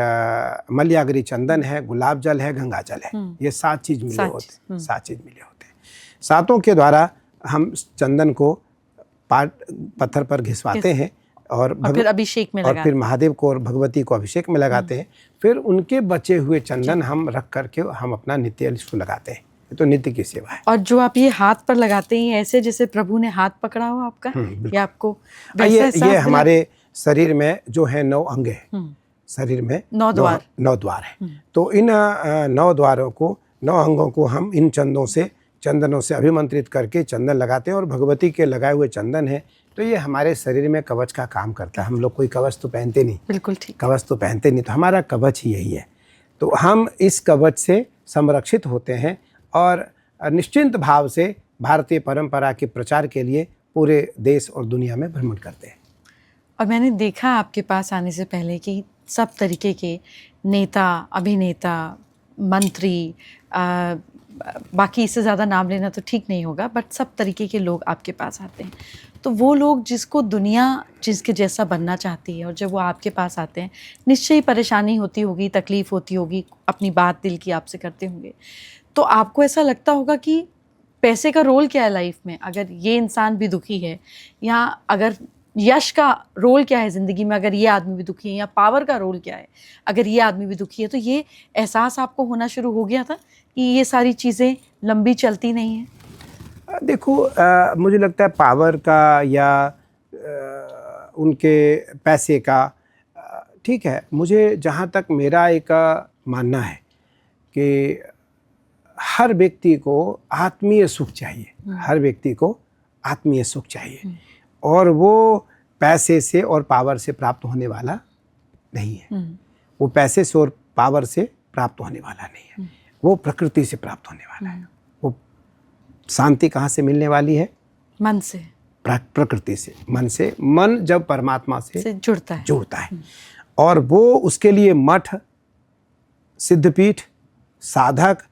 मलयागरी चंदन है, गुलाब जल है, गंगा जल है। ये 7 चीज़ मिले होते हैं, 7 चीज़ मिले होते हैं। 7 के द्वारा हम चंदन को पत्थर पर घिसवाते हैं और फिर अभिषेक में और फिर महादेव को और भगवती को अभिषेक में लगाते हैं। फिर उनके बचे हुए चंदन हम रख करके हम अपना नित्य इसको लगाते हैं। तो नित्य की सेवा है। और जो आप ये हाथ पर लगाते हैं, ऐसे जैसे प्रभु ने हाथ पकड़ा हो आपका, या आपको ये हमारे शरीर में जो है 9 अंग है, शरीर में 9 द्वार है। तो इन 9 द्वारों को, 9 अंगों को हम इन चंदनों से अभिमंत्रित करके चंदन लगाते हैं, और भगवती के लगाए हुए चंदन है तो ये हमारे शरीर में कवच का काम करता है। हम लोग कोई कवच तो पहनते नहीं, बिल्कुल ठीक, कवच तो पहनते नहीं, तो हमारा कवच ही यही है। तो हम इस कवच से संरक्षित होते हैं और निश्चिंत भाव से भारतीय परंपरा के प्रचार के लिए पूरे देश और दुनिया में भ्रमण करते हैं। और मैंने देखा आपके पास आने से पहले कि सब तरीके के नेता, अभिनेता, मंत्री, बाकी इससे ज़्यादा नाम लेना तो ठीक नहीं होगा, बट सब तरीके के लोग आपके पास आते हैं। तो वो लोग जिसको दुनिया जिसके जैसा बनना चाहती है, और जब वो आपके पास आते हैं निश्चय ही परेशानी होती होगी, तकलीफ़ होती होगी, अपनी बात दिल की आपसे करते होंगे। तो आपको ऐसा लगता होगा कि पैसे का रोल क्या है लाइफ में, अगर ये इंसान भी दुखी है, या अगर यश का रोल क्या है ज़िंदगी में अगर ये आदमी भी दुखी है, या पावर का रोल क्या है अगर ये आदमी भी दुखी है। तो ये एहसास आपको होना शुरू हो गया था कि ये सारी चीज़ें लंबी चलती नहीं हैं? देखो, मुझे लगता है पावर का या उनके पैसे का, ठीक है, मुझे जहाँ तक मेरा एक मानना है कि हर व्यक्ति को आत्मीय सुख चाहिए, हर व्यक्ति को आत्मीय सुख चाहिए, और वो पैसे से और पावर से प्राप्त होने वाला नहीं है। वो पैसे से और पावर से प्राप्त होने वाला नहीं है, वो प्रकृति से प्राप्त होने वाला है। वो शांति कहाँ से मिलने वाली है? मन से, प्रकृति से, मन से। मन जब परमात्मा से जुड़ता है और वो उसके लिए मठ, सिद्धपीठ, साधक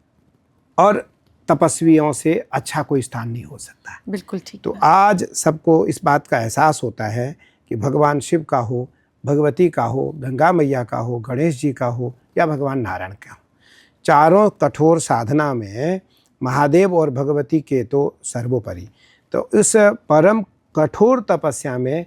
और तपस्वियों से अच्छा कोई स्थान नहीं हो सकता। बिल्कुल ठीक। तो आज सबको इस बात का एहसास होता है कि भगवान शिव का हो, भगवती का हो, गंगा मैया का हो, गणेश जी का हो, या भगवान नारायण का हो, चारों कठोर साधना में महादेव और भगवती के तो सर्वोपरि। तो इस परम कठोर तपस्या में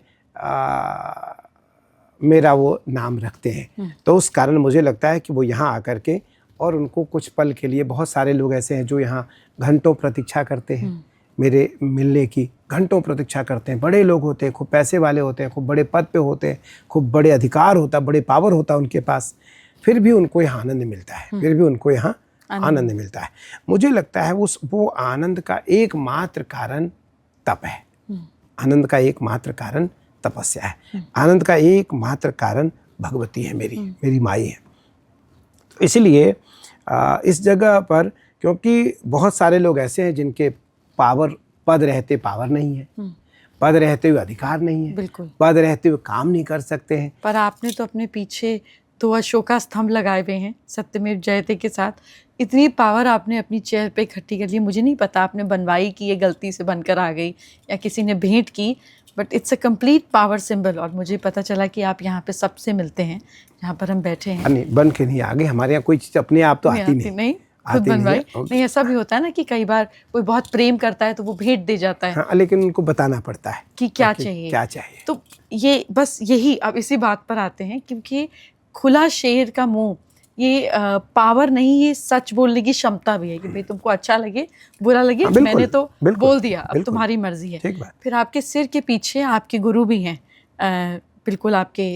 मेरा वो नाम रखते हैं। तो उस कारण मुझे लगता है कि वो यहाँ आकर के, और उनको कुछ पल के लिए, बहुत सारे लोग ऐसे हैं जो यहाँ घंटों प्रतीक्षा करते हैं मेरे मिलने की, घंटों प्रतीक्षा करते हैं। बड़े लोग होते हैं, खूब पैसे वाले होते हैं, खूब बड़े पद पे होते हैं, खूब बड़े अधिकार होता, बड़े पावर होता उनके पास, फिर भी उनको यहाँ आनंद मिलता है, फिर भी उनको यहाँ आनंद मिलता है। मुझे लगता है वो आनंद का एकमात्र कारण तप है, आनंद का एकमात्र कारण तपस्या है, आनंद का एकमात्र कारण भगवती है, मेरी माई है। तो इसलिए इस जगह पर, क्योंकि बहुत सारे लोग ऐसे हैं जिनके पद रहते पावर नहीं है, पद रहते हुए अधिकार नहीं है, बिल्कुल, पद रहते हुए काम नहीं कर सकते हैं। पर आपने तो अपने पीछे 2 अशोका स्तंभ लगाए हुए हैं सत्यमेव जयते के साथ। इतनी पावर आपने अपनी चेयर पे इकट्ठी कर ली। मुझे नहीं पता आपने बनवाई कि ये गलती से बनकर आ गई या किसी ने भेंट की, but it's a complete power symbol. और मुझे पता चला कि आप यहाँ पे सबसे मिलते हैं जहाँ पर हम बैठे हैं। नहीं, बन के नहीं आ गए, हमारे यहाँ कोई चीज़ अपने आप तो आती नहीं, खुद बनवाई नहीं। ऐसा भी होता है ना कि कई बार कोई बहुत प्रेम करता है तो वो भेंट दे जाता है। हाँ, लेकिन उनको बताना पड़ता है कि क्या चाहिए, क्या चाहिए। तो ये बस यही, अब इसी बात पर आते हैं, क्योंकि खुला शेर का मुंह, ये पावर नहीं, ये सच बोलने की क्षमता भी है कि भाई तुमको अच्छा लगे बुरा लगे, हाँ, मैंने तो बोल दिया, अब तुम्हारी मर्जी है। फिर आपके सिर के पीछे आपके गुरु भी हैं, बिल्कुल आपके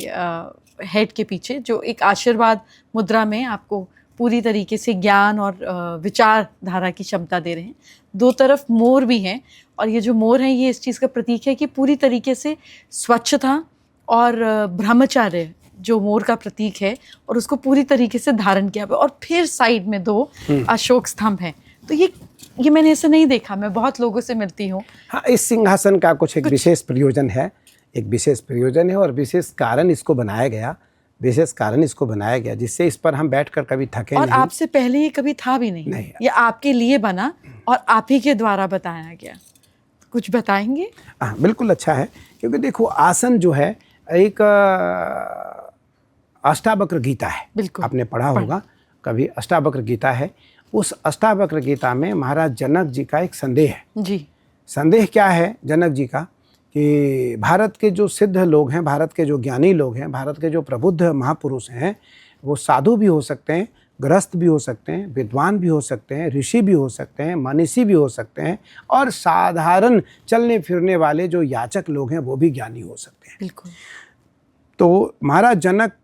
हेड के पीछे, जो एक आशीर्वाद मुद्रा में आपको पूरी तरीके से ज्ञान और विचारधारा की क्षमता दे रहे हैं। 2 तरफ मोर भी हैं, और ये जो मोर हैं ये इस चीज़ का प्रतीक है कि पूरी तरीके से स्वच्छता और ब्रह्मचर्य जो मोर का प्रतीक है, और उसको पूरी तरीके से धारण किया। और फिर साइड में 2 अशोक स्तंभ हैं। तो ये मैंने ऐसे नहीं देखा, मैं बहुत लोगों से मिलती हूँ। हाँ, इस सिंहासन का कुछ विशेष प्रयोजन है, एक विशेष प्रयोजन है, और विशेष कारण इसको बनाया गया, जिससे इस पर हम बैठकर कभी थके और नहीं। आपसे पहले ये कभी था भी नहीं। ये आपके लिए बना और आप ही के द्वारा बताया गया। कुछ बताएंगे? हाँ, बिल्कुल अच्छा है, क्योंकि देखो आसन जो है एक अष्टावक्र गीता है, बिल्कुल आपने पढ़ा होगा कभी, अष्टावक्र गीता है। उस अष्टावक्र गीता में महाराज जनक जी का एक संदेह है जी। संदेह क्या है जनक जी का, कि भारत के जो सिद्ध लोग हैं, भारत के जो ज्ञानी लोग हैं, भारत के जो प्रबुद्ध महापुरुष हैं, वो साधु भी हो सकते हैं, गृहस्थ भी हो सकते हैं, विद्वान भी हो सकते हैं, ऋषि भी हो सकते हैं, मनीषी भी हो सकते हैं, और साधारण चलने फिरने वाले जो याचक लोग हैं वो भी ज्ञानी हो सकते हैं। बिल्कुल। तो महाराज जनक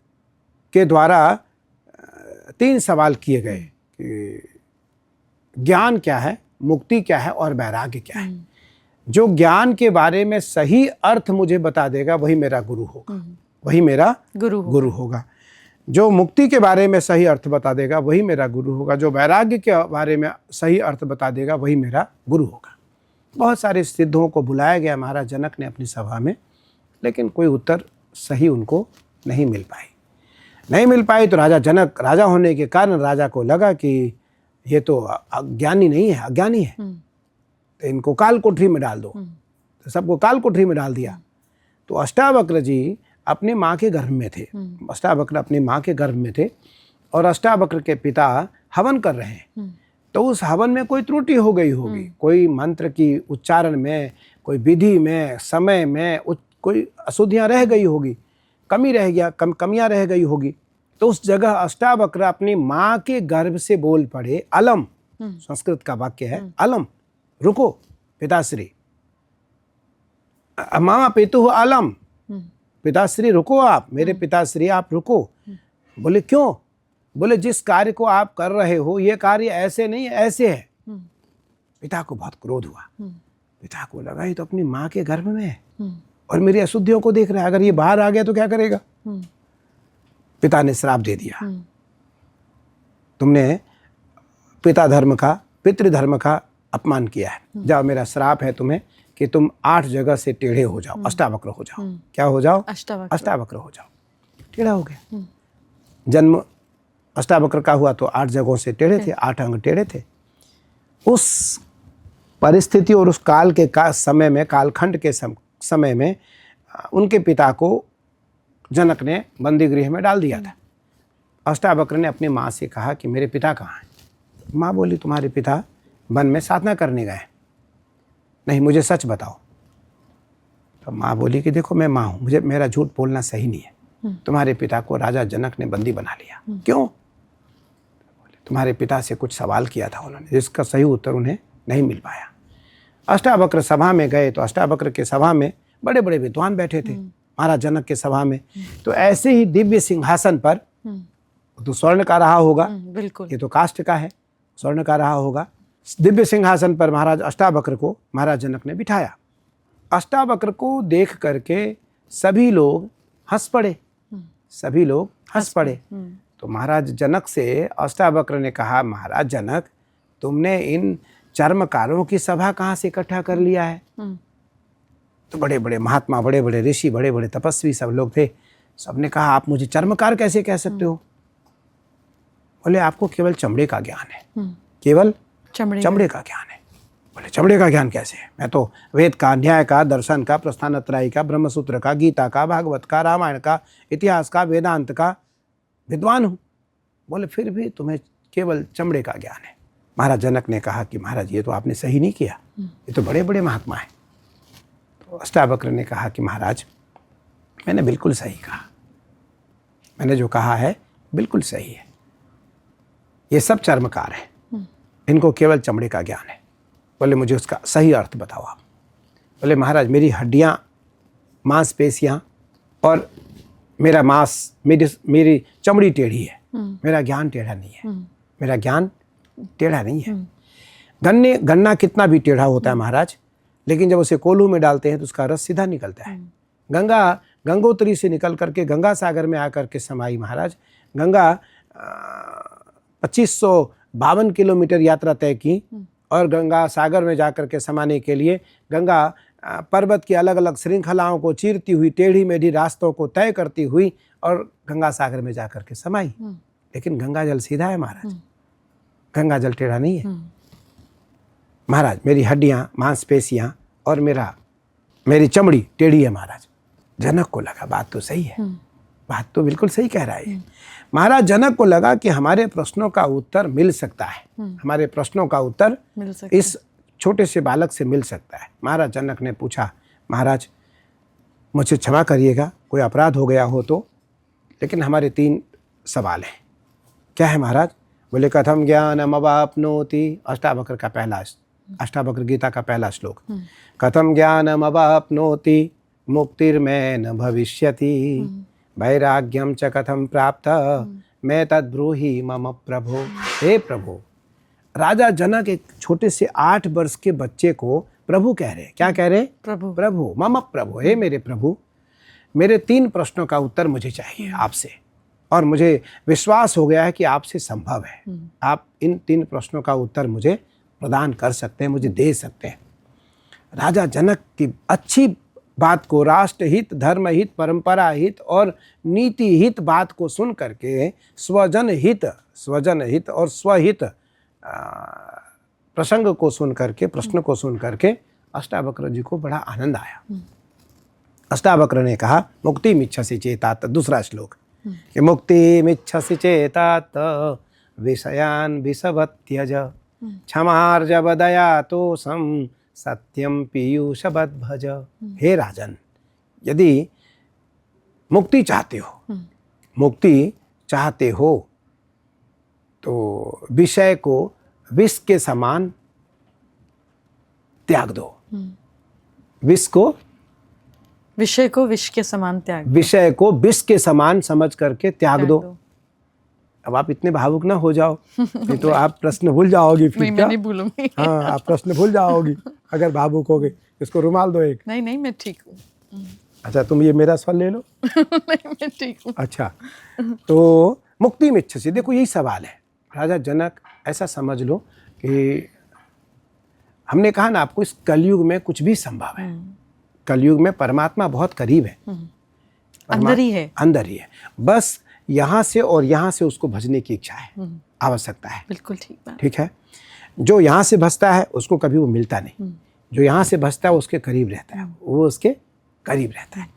के द्वारा 3 सवाल किए गए कि ज्ञान क्या है, मुक्ति क्या है और वैराग्य क्या है। जो ज्ञान के बारे में सही अर्थ मुझे बता देगा वही मेरा गुरु होगा, वही मेरा गुरु होगा। जो मुक्ति के बारे में सही अर्थ बता देगा वही मेरा गुरु होगा। जो वैराग्य के बारे में सही अर्थ बता देगा वही मेरा गुरु होगा। बहुत सारे सिद्धों को बुलाया गया महाराज जनक ने अपनी सभा में, लेकिन कोई उत्तर सही उनको नहीं मिल पाई। तो राजा जनक, राजा होने के कारण राजा को लगा कि ये तो अज्ञानी नहीं है, अज्ञानी है, तो इनको काल कोठरी में डाल दो। तो सबको काल कोठरी में डाल दिया। तो अष्टावक्र जी अपने माँ के गर्भ में थे, अष्टावक्र अपनी माँ के गर्भ में थे और अष्टावक्र के पिता हवन कर रहे हैं। तो उस हवन में कोई त्रुटि हो गई होगी, कोई मंत्र की उच्चारण में, कोई विधि में, समय में कोई अशुद्धियाँ रह गई होगी, कमी रह गया, कमियाँ रह गई होगी। तो उस जगह अष्टावक्र अपनी माँ के गर्भ से बोल पड़े, अलम, संस्कृत का वाक्य है, अलम, रुको पिताश्री, मामा पितु अलम, पिताश्री रुको, आप मेरे पिताश्री आप रुको। बोले क्यों? बोले जिस कार्य को आप कर रहे हो ये कार्य ऐसे नहीं ऐसे है। पिता को बहुत क्रोध हुआ। पिता को लगा ये तो अपनी माँ के गर्भ में है और मेरी अशुद्धियों को देख रहा है, अगर ये बाहर आ गया तो क्या करेगा। पिता ने श्राप दे दिया, तुमने पिता धर्म का, पितृधर्म का अपमान किया है, जाओ मेरा श्राप है तुम्हें कि तुम 8 जगह से टेढ़े हो जाओ, अष्टावक्र हो जाओ। क्या हो जाओ? अष्टावक्र हो जाओ। टेढ़ा हो गया। जन्म अष्टावक्र का हुआ तो 8 जगहों से टेढ़े थे, 8 अंग टेढ़े थे। उस परिस्थिति और उस काल के समय में, कालखंड के समय में उनके पिता को जनक ने बंदी गृह में डाल दिया था। अष्टावक्र ने अपनी माँ से कहा कि मेरे पिता कहाँ हैं? माँ बोली तुम्हारे पिता वन में साधना करने गए। नहीं, मुझे सच बताओ। तो माँ बोली कि देखो मैं माँ हूँ, मुझे मेरा झूठ बोलना सही नहीं है। तुम्हारे पिता को राजा जनक ने बंदी बना लिया। क्यों? तुम्हारे पिता से कुछ सवाल किया था उन्होंने, जिसका सही उत्तर उन्हें नहीं मिल पाया। अष्टावक्र सभा में गए तो अष्टावक्र के सभा में बड़े बड़े विद्वान बैठे थे, महाराज जनक के सभा में। तो ऐसे ही दिव्य सिंहासन पर, तो स्वर्ण का रहा होगा, बिल्कुल, ये तो काष्ठ का है, स्वर्ण का रहा होगा। दिव्य सिंहासन पर महाराज अष्टावक्र को महाराज जनक ने बिठाया। अष्टावक्र को देख करके सभी लोग हंस पड़े, सभी लोग हंस पड़े। तो महाराज जनक से अष्टावक्र ने कहा, महाराज जनक तुमने इन चर्मकारों की सभा कहाँ से इकट्ठा कर लिया है? तो बड़े बड़े महात्मा, बड़े बड़े ऋषि, बड़े बड़े तपस्वी सब लोग थे। सबने कहा आप मुझे चर्मकार कैसे कह सकते हो? बोले आपको केवल चमड़े का ज्ञान है, केवल चमड़े का ज्ञान है। बोले चमड़े का ज्ञान कैसे है? मैं तो वेद का, न्याय का, दर्शन का, प्रस्थानत्रयी का, ब्रह्मसूत्र का, गीता का, भागवत का, रामायण का, इतिहास का, वेदांत का विद्वान हूँ। बोले फिर भी तुम्हें केवल चमड़े का ज्ञान है। महाराज जनक ने कहा कि महाराज ये तो आपने सही नहीं किया, ये तो बड़े बड़े महात्मा हैं। तो अष्टावक्र ने कहा कि महाराज मैंने बिल्कुल सही कहा, मैंने जो कहा है बिल्कुल सही है। ये सब चर्मकार हैं, इनको केवल चमड़े का ज्ञान है। बोले मुझे उसका सही अर्थ बताओ आप। बोले महाराज मेरी हड्डियाँ, मांसपेशियाँ और मेरा मांस, मेरी चमड़ी टेढ़ी है, मेरा ज्ञान टेढ़ा नहीं है, मेरा ज्ञान टेढ़ा नहीं है। गन्ना कितना भी टेढ़ा होता है महाराज, लेकिन जब उसे कोल्हू में डालते हैं तो उसका रस सीधा निकलता है। गंगोत्री से निकल करके गंगा सागर में आकर के समाई महाराज। गंगा 2552 किलोमीटर यात्रा तय की और गंगा सागर में जाकर के समाने के लिए गंगा पर्वत की अलग अलग श्रृंखलाओं को चीरती हुई, टेढ़ी मेढ़ी रास्तों को तय करती हुई और गंगा सागर में जाकर के समाई। लेकिन गंगा जल सीधा है महाराज, गंगा जल टेढ़ा नहीं है। महाराज मेरी हड्डियाँ, मांसपेशियाँ और मेरी चमड़ी टेढ़ी है महाराज। जनक को लगा बात तो सही है, बात तो बिल्कुल सही कह रहा है। महाराज जनक को लगा कि हमारे प्रश्नों का उत्तर मिल सकता है, हमारे प्रश्नों का उत्तर इस छोटे से बालक से मिल सकता है। महाराज जनक ने पूछा, महाराज मुझे क्षमा करिएगा कोई अपराध हो गया हो तो, लेकिन हमारे 3 सवाल हैं। क्या है महाराज? बोले कथम ज्ञानम अवाप्नोति, अष्टावक्र का पहला, अष्टावक्र गीता का पहला श्लोक। कथम ज्ञानम अवाप्नोति मुक्तिर्मै न भविष्यति वैराग्यम च कथम प्राप्त मैं तद्ब्रूहि मम प्रभो। हे प्रभु, राजा जनक एक छोटे से 8 वर्ष के बच्चे को प्रभु कह रहे। क्या कह रहे? प्रभु। प्रभु, मम प्रभु, हे मेरे प्रभु, मेरे 3 प्रश्नों का उत्तर मुझे चाहिए आपसे, और मुझे विश्वास हो गया है कि आपसे संभव है। आप इन 3 प्रश्नों का उत्तर मुझे प्रदान कर सकते हैं, मुझे दे सकते हैं। राजा जनक की अच्छी बात को, राष्ट्र हित, धर्म हित, परंपरा हित और नीति हित बात को सुन करके स्वजन हित और स्वहित प्रसंग को सुन करके, प्रश्न को सुन करके अष्टावक्र जी को बड़ा आनंद आया। अष्टावक्र ने कहा मुक्ति मिच्छसि चेतात, दूसरा श्लोक कि मुक्ति मिच्छसि चेतात विषयान विषवत्यज क्षमार्जव दयातोषम सत्यम पीयूषवद भज। हे राजन, यदि मुक्ति चाहते हो, मुक्ति चाहते हो तो विषय को विष के समान त्याग दो। विष को विषय को विष के समान त्याग, विषय को विष के समान समझ करके त्याग दो। अब आप इतने भावुक ना हो जाओ, नहीं तो आप प्रश्न भूल जाओगी। फिर नहीं, क्या? मैं नहीं भूलूंगी। हाँ, आप प्रश्न भूल जाओगी अगर भावुक हो गए। इसको रुमाल दो एक। नहीं नहीं, मैं ठीक हूँ। अच्छा, तुम ये मेरा स्वर ले लो। नहीं, मैं ठीक हूँ। अच्छा, तो मुक्ति में इच्छा से, देखो यही सवाल है। राजा जनक, ऐसा समझ लो कि हमने कहा ना आपको, इस कलयुग में कुछ भी संभव है। कलयुग में परमात्मा बहुत करीब है, अंदर ही है, अंदर ही है। बस यहाँ से और यहाँ से उसको भजने की इच्छा है, आवश्यकता है। बिल्कुल ठीक बात। ठीक है, जो यहाँ से भजता है उसको कभी वो मिलता नहीं, जो यहाँ से भजता है उसके करीब रहता है, वो उसके करीब रहता है।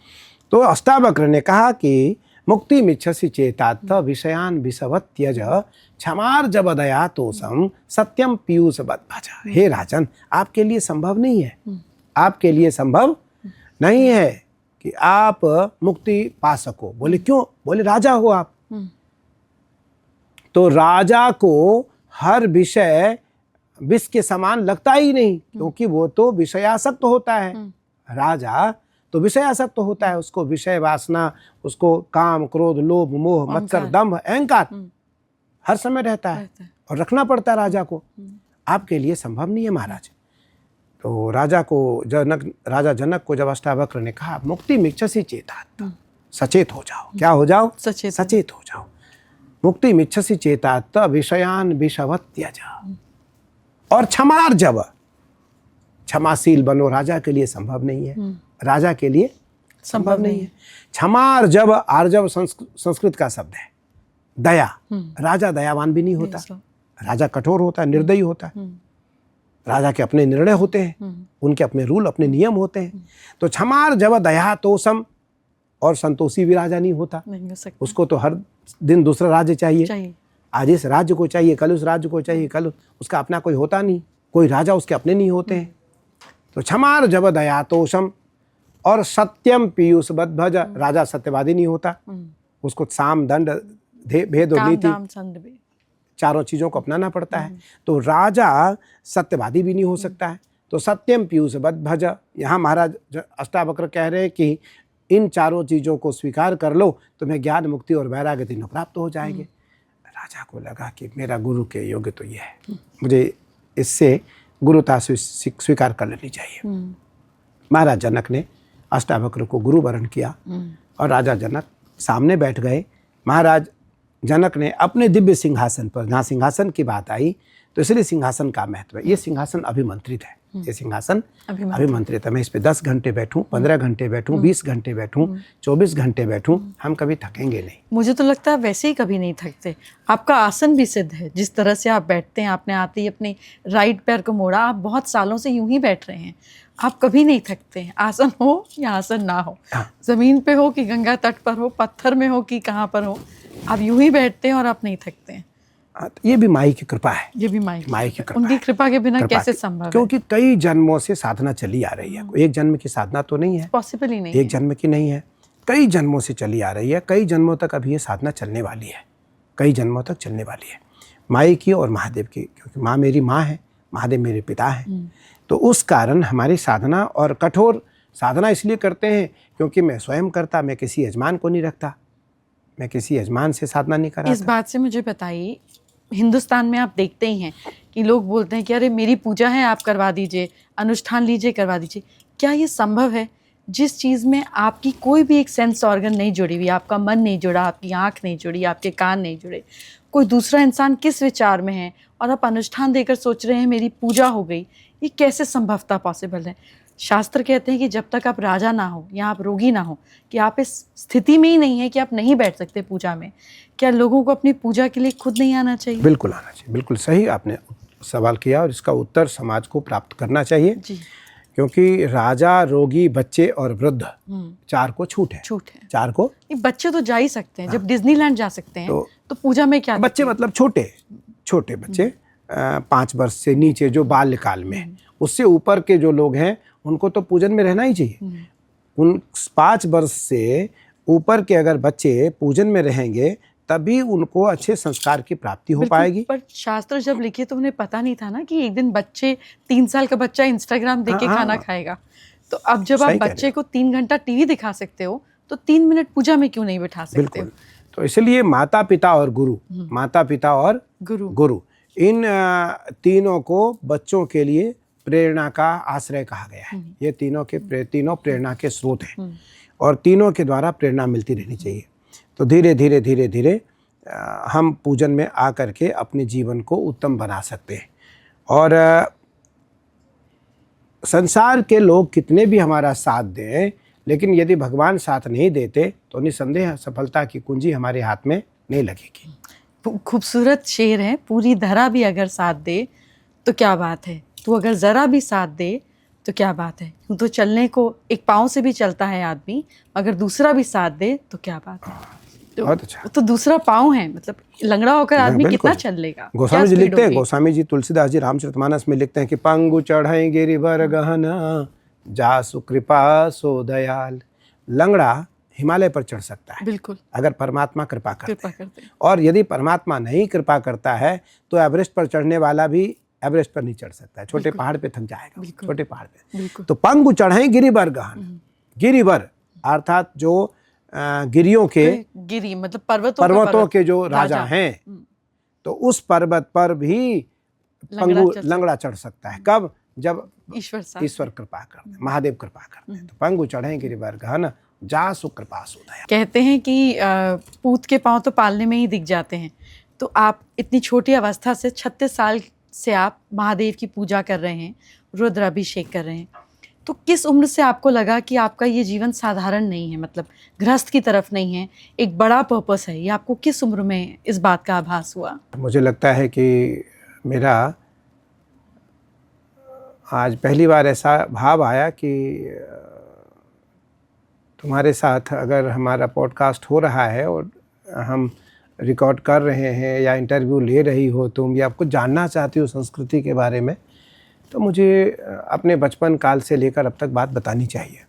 तो अष्टावक्र ने कहा कि मुक्ति मिच्छसि चेतात विषयान विषवत् त्यज क्षमार्जव दयातोषम सत्यम पीयूषवद भज। हे राजन, आपके लिए संभव नहीं है, आपके लिए संभव नहीं है कि आप मुक्ति पा सको। बोले क्यों? बोले राजा हो आप, तो राजा को हर विषय विष के समान लगता ही नहीं, क्योंकि वो तो विषयासक्त होता है। राजा तो विषयासक्त होता है, उसको विषय वासना, उसको काम क्रोध लोभ मोह मत्सर दंभ अहंकार हर समय रहता है और रखना पड़ता है राजा को। आपके लिए संभव नहीं है महाराज। तो राजा जनक को जब अष्टावक्र ने कहा मुक्ति मिच्छसि चेतात, सचेत हो जाओ। क्या हो जाओ? सचेत हो जाओ। मुक्ति मिच्छसि चेतात विषयान विषवत् त्यज, और क्षमार्जव, क्षमाशील बनो। राजा के लिए संभव नहीं है, राजा के लिए संभव नहीं है। क्षमार्जव, आर्जव संस्कृत का शब्द है, दया। राजा दयावान भी नहीं होता, राजा कठोर होता है, निर्दयी होता है। राजा के अपने निर्णय होते हैं, उनके अपने रूल, अपने नियम होते हैं। तो क्षमार्जव दयातोषम, और संतोषी भी राजा नहीं होता, उसको तो हर दिन दूसरा राज्य चाहिए। आज इस राज्य को चाहिए, कल उस राज्य को चाहिए, कल उसका अपना कोई होता नहीं, कोई राजा उसके अपने नहीं होते हैं। तो क्षमार्जव दयातोषम और सत्यम पीयूषवद भज, राजा सत्यवादी नहीं होता, उसको साम दंड भेद और नीति चारों चीजों को अपनाना पड़ता है। तो राजा सत्यवादी भी नहीं हो सकता है। तो सत्यम पीयूषवद भज, यहाँ महाराज अष्टावक्र कह रहे हैं कि इन चारों चीजों को स्वीकार कर लो, तुम्हें ज्ञान मुक्ति और वैराग्य तीनों प्राप्त हो जाएंगे। राजा को लगा कि मेरा गुरु के योग्य तो ये है, मुझे इससे गुरुता स्वीकार कर लेनी चाहिए। महाराज जनक ने अष्टावक्र को गुरु वरण किया और राजा जनक सामने बैठ गए। महाराज जनक ने अपने दिव्य सिंहासन पर, जहाँ सिंहासन की बात आई तो इसलिए सिंहासन का महत्व है। ये सिंहासन अभिमंत्रित है, ये सिंहासन अभिमंत्रित है। मैं इस पे 10 घंटे बैठूं, 15 घंटे बैठूं, 20 घंटे बैठूं, 24 घंटे बैठूं, हम कभी थकेंगे नहीं। मुझे तो लगता है वैसे ही कभी नहीं थकते। आपका आसन भी सिद्ध है, जिस तरह से आप बैठते हैं, आपने आते ही अपने राइट पैर को मोड़ा, आप बहुत सालों से यूं ही बैठ रहे हैं, आप कभी नहीं थकते हैं। आसन हो या आसन ना हो, जमीन पे हो कि गंगा तट पर हो, पत्थर में हो कि कहाँ पर हो, आप यूं ही बैठते हैं और आप नहीं थकते हैं। ये भी माई की कृपा है, ये भी माई की कृपा। उनकी कृपा के बिना कैसे संभव है? क्योंकि कई जन्मों से साधना चली आ रही है, एक जन्म की साधना तो नहीं है, पॉसिबल ही नहीं, एक जन्म की नहीं है, कई जन्मों से चली आ रही है। कई जन्मों तक अभी ये साधना चलने वाली है, कई जन्मों तक चलने वाली है, माई की और महादेव की। क्योंकि माँ मेरी माँ है, महादेव मेरे पिता हैं, तो उस कारण हमारी साधना, और कठोर साधना इसलिए करते हैं क्योंकि मैं स्वयं करता, मैं किसी यजमान को नहीं रखता, मैं किसी यजमान से साधना नहीं कराता। इस बात से मुझे बताइए, हिंदुस्तान में आप देखते ही हैं कि लोग बोलते हैं कि अरे मेरी पूजा है, आप करवा दीजिए, अनुष्ठान लीजिए, करवा दीजिए। क्या ये संभव है जिस चीज़ में आपकी कोई भी एक सेंस ऑर्गन नहीं जुड़ी हुई, आपका मन नहीं जुड़ा, आपकी आँख नहीं जुड़ी, आपके कान नहीं जुड़े, कोई दूसरा इंसान किस विचार में है और आप अनुष्ठान देकर सोच रहे हैं मेरी पूजा हो गई? ये कैसे संभवता पॉसिबल है? शास्त्र कहते हैं कि जब तक आप राजा ना हो या आप रोगी ना हो, कि आप इस स्थिति में ही नहीं है कि आप नहीं बैठ सकते पूजा में, क्या लोगों को अपनी पूजा के लिए खुद नहीं आना चाहिए? बिल्कुल आना चाहिए, बिल्कुल सही आपने सवाल किया और इसका उत्तर समाज को प्राप्त करना चाहिए, जी। क्योंकि राजा, रोगी, बच्चे और वृद्ध चार को छूट है। चार को ये बच्चे तो जा ही सकते हैं, जब डिज्नीलैंड जा सकते हैं तो पूजा में क्या बच्चे मतलब छोटे बच्चे 5 वर्ष से नीचे जो बाल्यकाल में है, उससे ऊपर के जो लोग हैं उनको तो पूजन में रहना ही चाहिए। उन 5 वर्ष से ऊपर के अगर बच्चे पूजन में रहेंगे तभी उनको अच्छे संस्कार की प्राप्ति हो पाएगी। पर शास्त्र जब लिखे तो उन्हें पता नहीं था ना कि एक दिन 3 साल का बच्चा इंस्टाग्राम देख के खाना खाएगा। तो अब जब आप बच्चे को 3 घंटा टीवी दिखा सकते हो तो 3 मिनट पूजा में क्यों नहीं बिठा सकते? बिल्कुल। तो इसलिए माता पिता और गुरु इन तीनों को बच्चों के लिए प्रेरणा का आश्रय कहा गया है। ये तीनों प्रेरणा के स्रोत हैं और तीनों के द्वारा प्रेरणा मिलती रहनी चाहिए। तो धीरे धीरे हम पूजन में आकर के अपने जीवन को उत्तम बना सकते हैं। और संसार के लोग कितने भी हमारा साथ दें, लेकिन यदि भगवान साथ नहीं देते तो निसंदेह सफलता की कुंजी हमारे हाथ में नहीं लगेगी। खूबसूरत शेर है। पूरी धरा भी अगर साथ दे तो क्या बात है, तू अगर ज़रा भी साथ दे तो क्या बात है। तो चलने को एक पाँव से भी चलता है आदमी, अगर दूसरा भी साथ दे तो क्या बात है। बहुत अच्छा। तो दूसरा पाँव है, मतलब लंगड़ा होकर आदमी कितना चल लेगा। गोस्वामी जी लिखते हैं, गोस्वामी जी तुलसीदास जी रामचरितमानस में लिखते हैं कि पंगु चढ़ाई गिरिवर गहना, जासु कृपा सो दयाल। लंगड़ा हिमालय पर चढ़ सकता है बिल्कुल, अगर परमात्मा कृपा करते हैं। और यदि परमात्मा नहीं कृपा करता है तो एवरेस्ट पर चढ़ने वाला भी एवरेस्ट पर नहीं चढ़ सकता है, छोटे पहाड़ पे थक जाएगा, छोटे पहाड़ पे। तो पंगु चढ़ाई गिरिवर गहन, गिरिवर अर्थात जो गिरियों के गिरी मतलब पर्वतों के जो राजा हैं, तो उस पर्वत पर भी पंगु लंगड़ा चढ़ सकता है। कब? जब ईश्वर कृपा करते हैं, महादेव कृपा करते हैं। तो पंगु चढ़े गिरिवर गहन, जासु कृपा सो दयाल। कहते हैं कि पूत के पांव तो पालने में ही दिख जाते हैं। तो आप इतनी छोटी अवस्था से 36 साल से आप महादेव की पूजा कर रहे हैं, रुद्राभिषेक कर रहे हैं, तो किस उम्र से आपको लगा कि आपका ये जीवन साधारण नहीं है, मतलब गृहस्थ की तरफ नहीं है, एक बड़ा पर्पस है? ये आपको किस उम्र में इस बात का आभास हुआ? मुझे लगता है कि मेरा आज पहली बार ऐसा भाव आया कि तुम्हारे साथ अगर हमारा पॉडकास्ट हो रहा है और हम रिकॉर्ड कर रहे हैं या इंटरव्यू ले रही हो तुम, या आपको जानना चाहती हो संस्कृति के बारे में, तो मुझे अपने बचपन काल से लेकर अब तक बात बतानी चाहिए,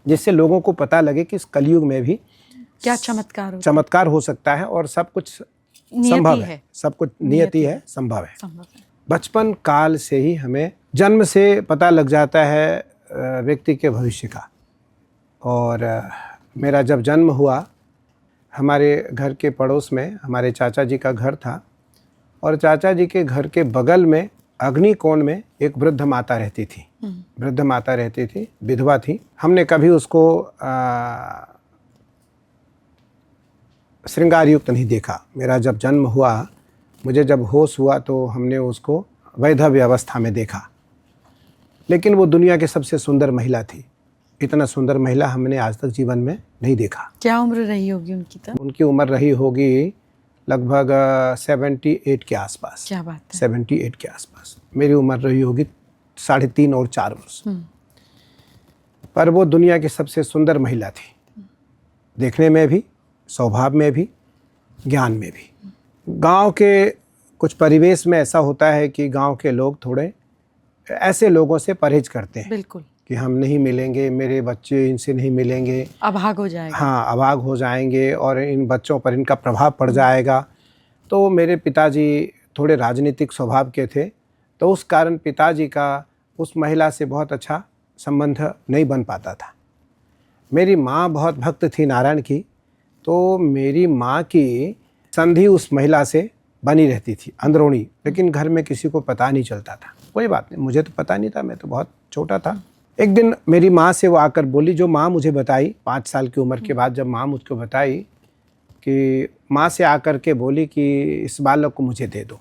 जिससे लोगों को पता लगे कि इस कलयुग में भी क्या चमत्कार हो सकता है और सब कुछ संभव है, सब कुछ नियति है, संभव है। बचपन काल से ही हमें जन्म से पता लग जाता है व्यक्ति के भविष्य का। और मेरा जब जन्म हुआ, हमारे घर के पड़ोस में हमारे चाचा जी का घर था और चाचा जी के घर के बगल में अग्निकोण में एक वृद्ध माता रहती थी। वृद्ध माता रहती थी, विधवा थी। हमने कभी उसको श्रृंगार युक्त नहीं देखा। मेरा जब जन्म हुआ, मुझे जब होश हुआ तो हमने उसको वैधव्य अवस्था में देखा, लेकिन वो दुनिया की सबसे सुंदर महिला थी। इतना सुंदर महिला हमने आज तक जीवन में नहीं देखा। क्या उम्र रही होगी उनकी तब? उनकी उम्र रही होगी लगभग 78 के आसपास। क्या बात है? 78 के आसपास। मेरी उम्र रही होगी 3.5 और 4 वर्ष। पर वो दुनिया की सबसे सुंदर महिला थी, देखने में भी, स्वभाव में भी, ज्ञान में भी। गांव के कुछ परिवेश में ऐसा होता है कि गांव के लोग थोड़े ऐसे लोगों से परहेज करते हैं। बिल्कुल, कि हम नहीं मिलेंगे, मेरे बच्चे इनसे नहीं मिलेंगे, अभाग हो जाएगा। हाँ, अभाग हो जाएंगे और इन बच्चों पर इनका प्रभाव पड़ जाएगा। तो मेरे पिताजी थोड़े राजनीतिक स्वभाव के थे, तो उस कारण पिताजी का उस महिला से बहुत अच्छा संबंध नहीं बन पाता था। मेरी माँ बहुत भक्त थी नारायण की, तो मेरी माँ की संधि उस महिला से बनी रहती थी अंदरूनी, लेकिन घर में किसी को पता नहीं चलता था। कोई बात नहीं, मुझे तो पता नहीं था, मैं तो बहुत छोटा था। एक दिन मेरी माँ से वो आकर बोली, जो माँ मुझे बताई 5 साल की उम्र के बाद, जब माँ मुझको बताई कि माँ से आकर के बोली कि इस बालक को मुझे दे दो,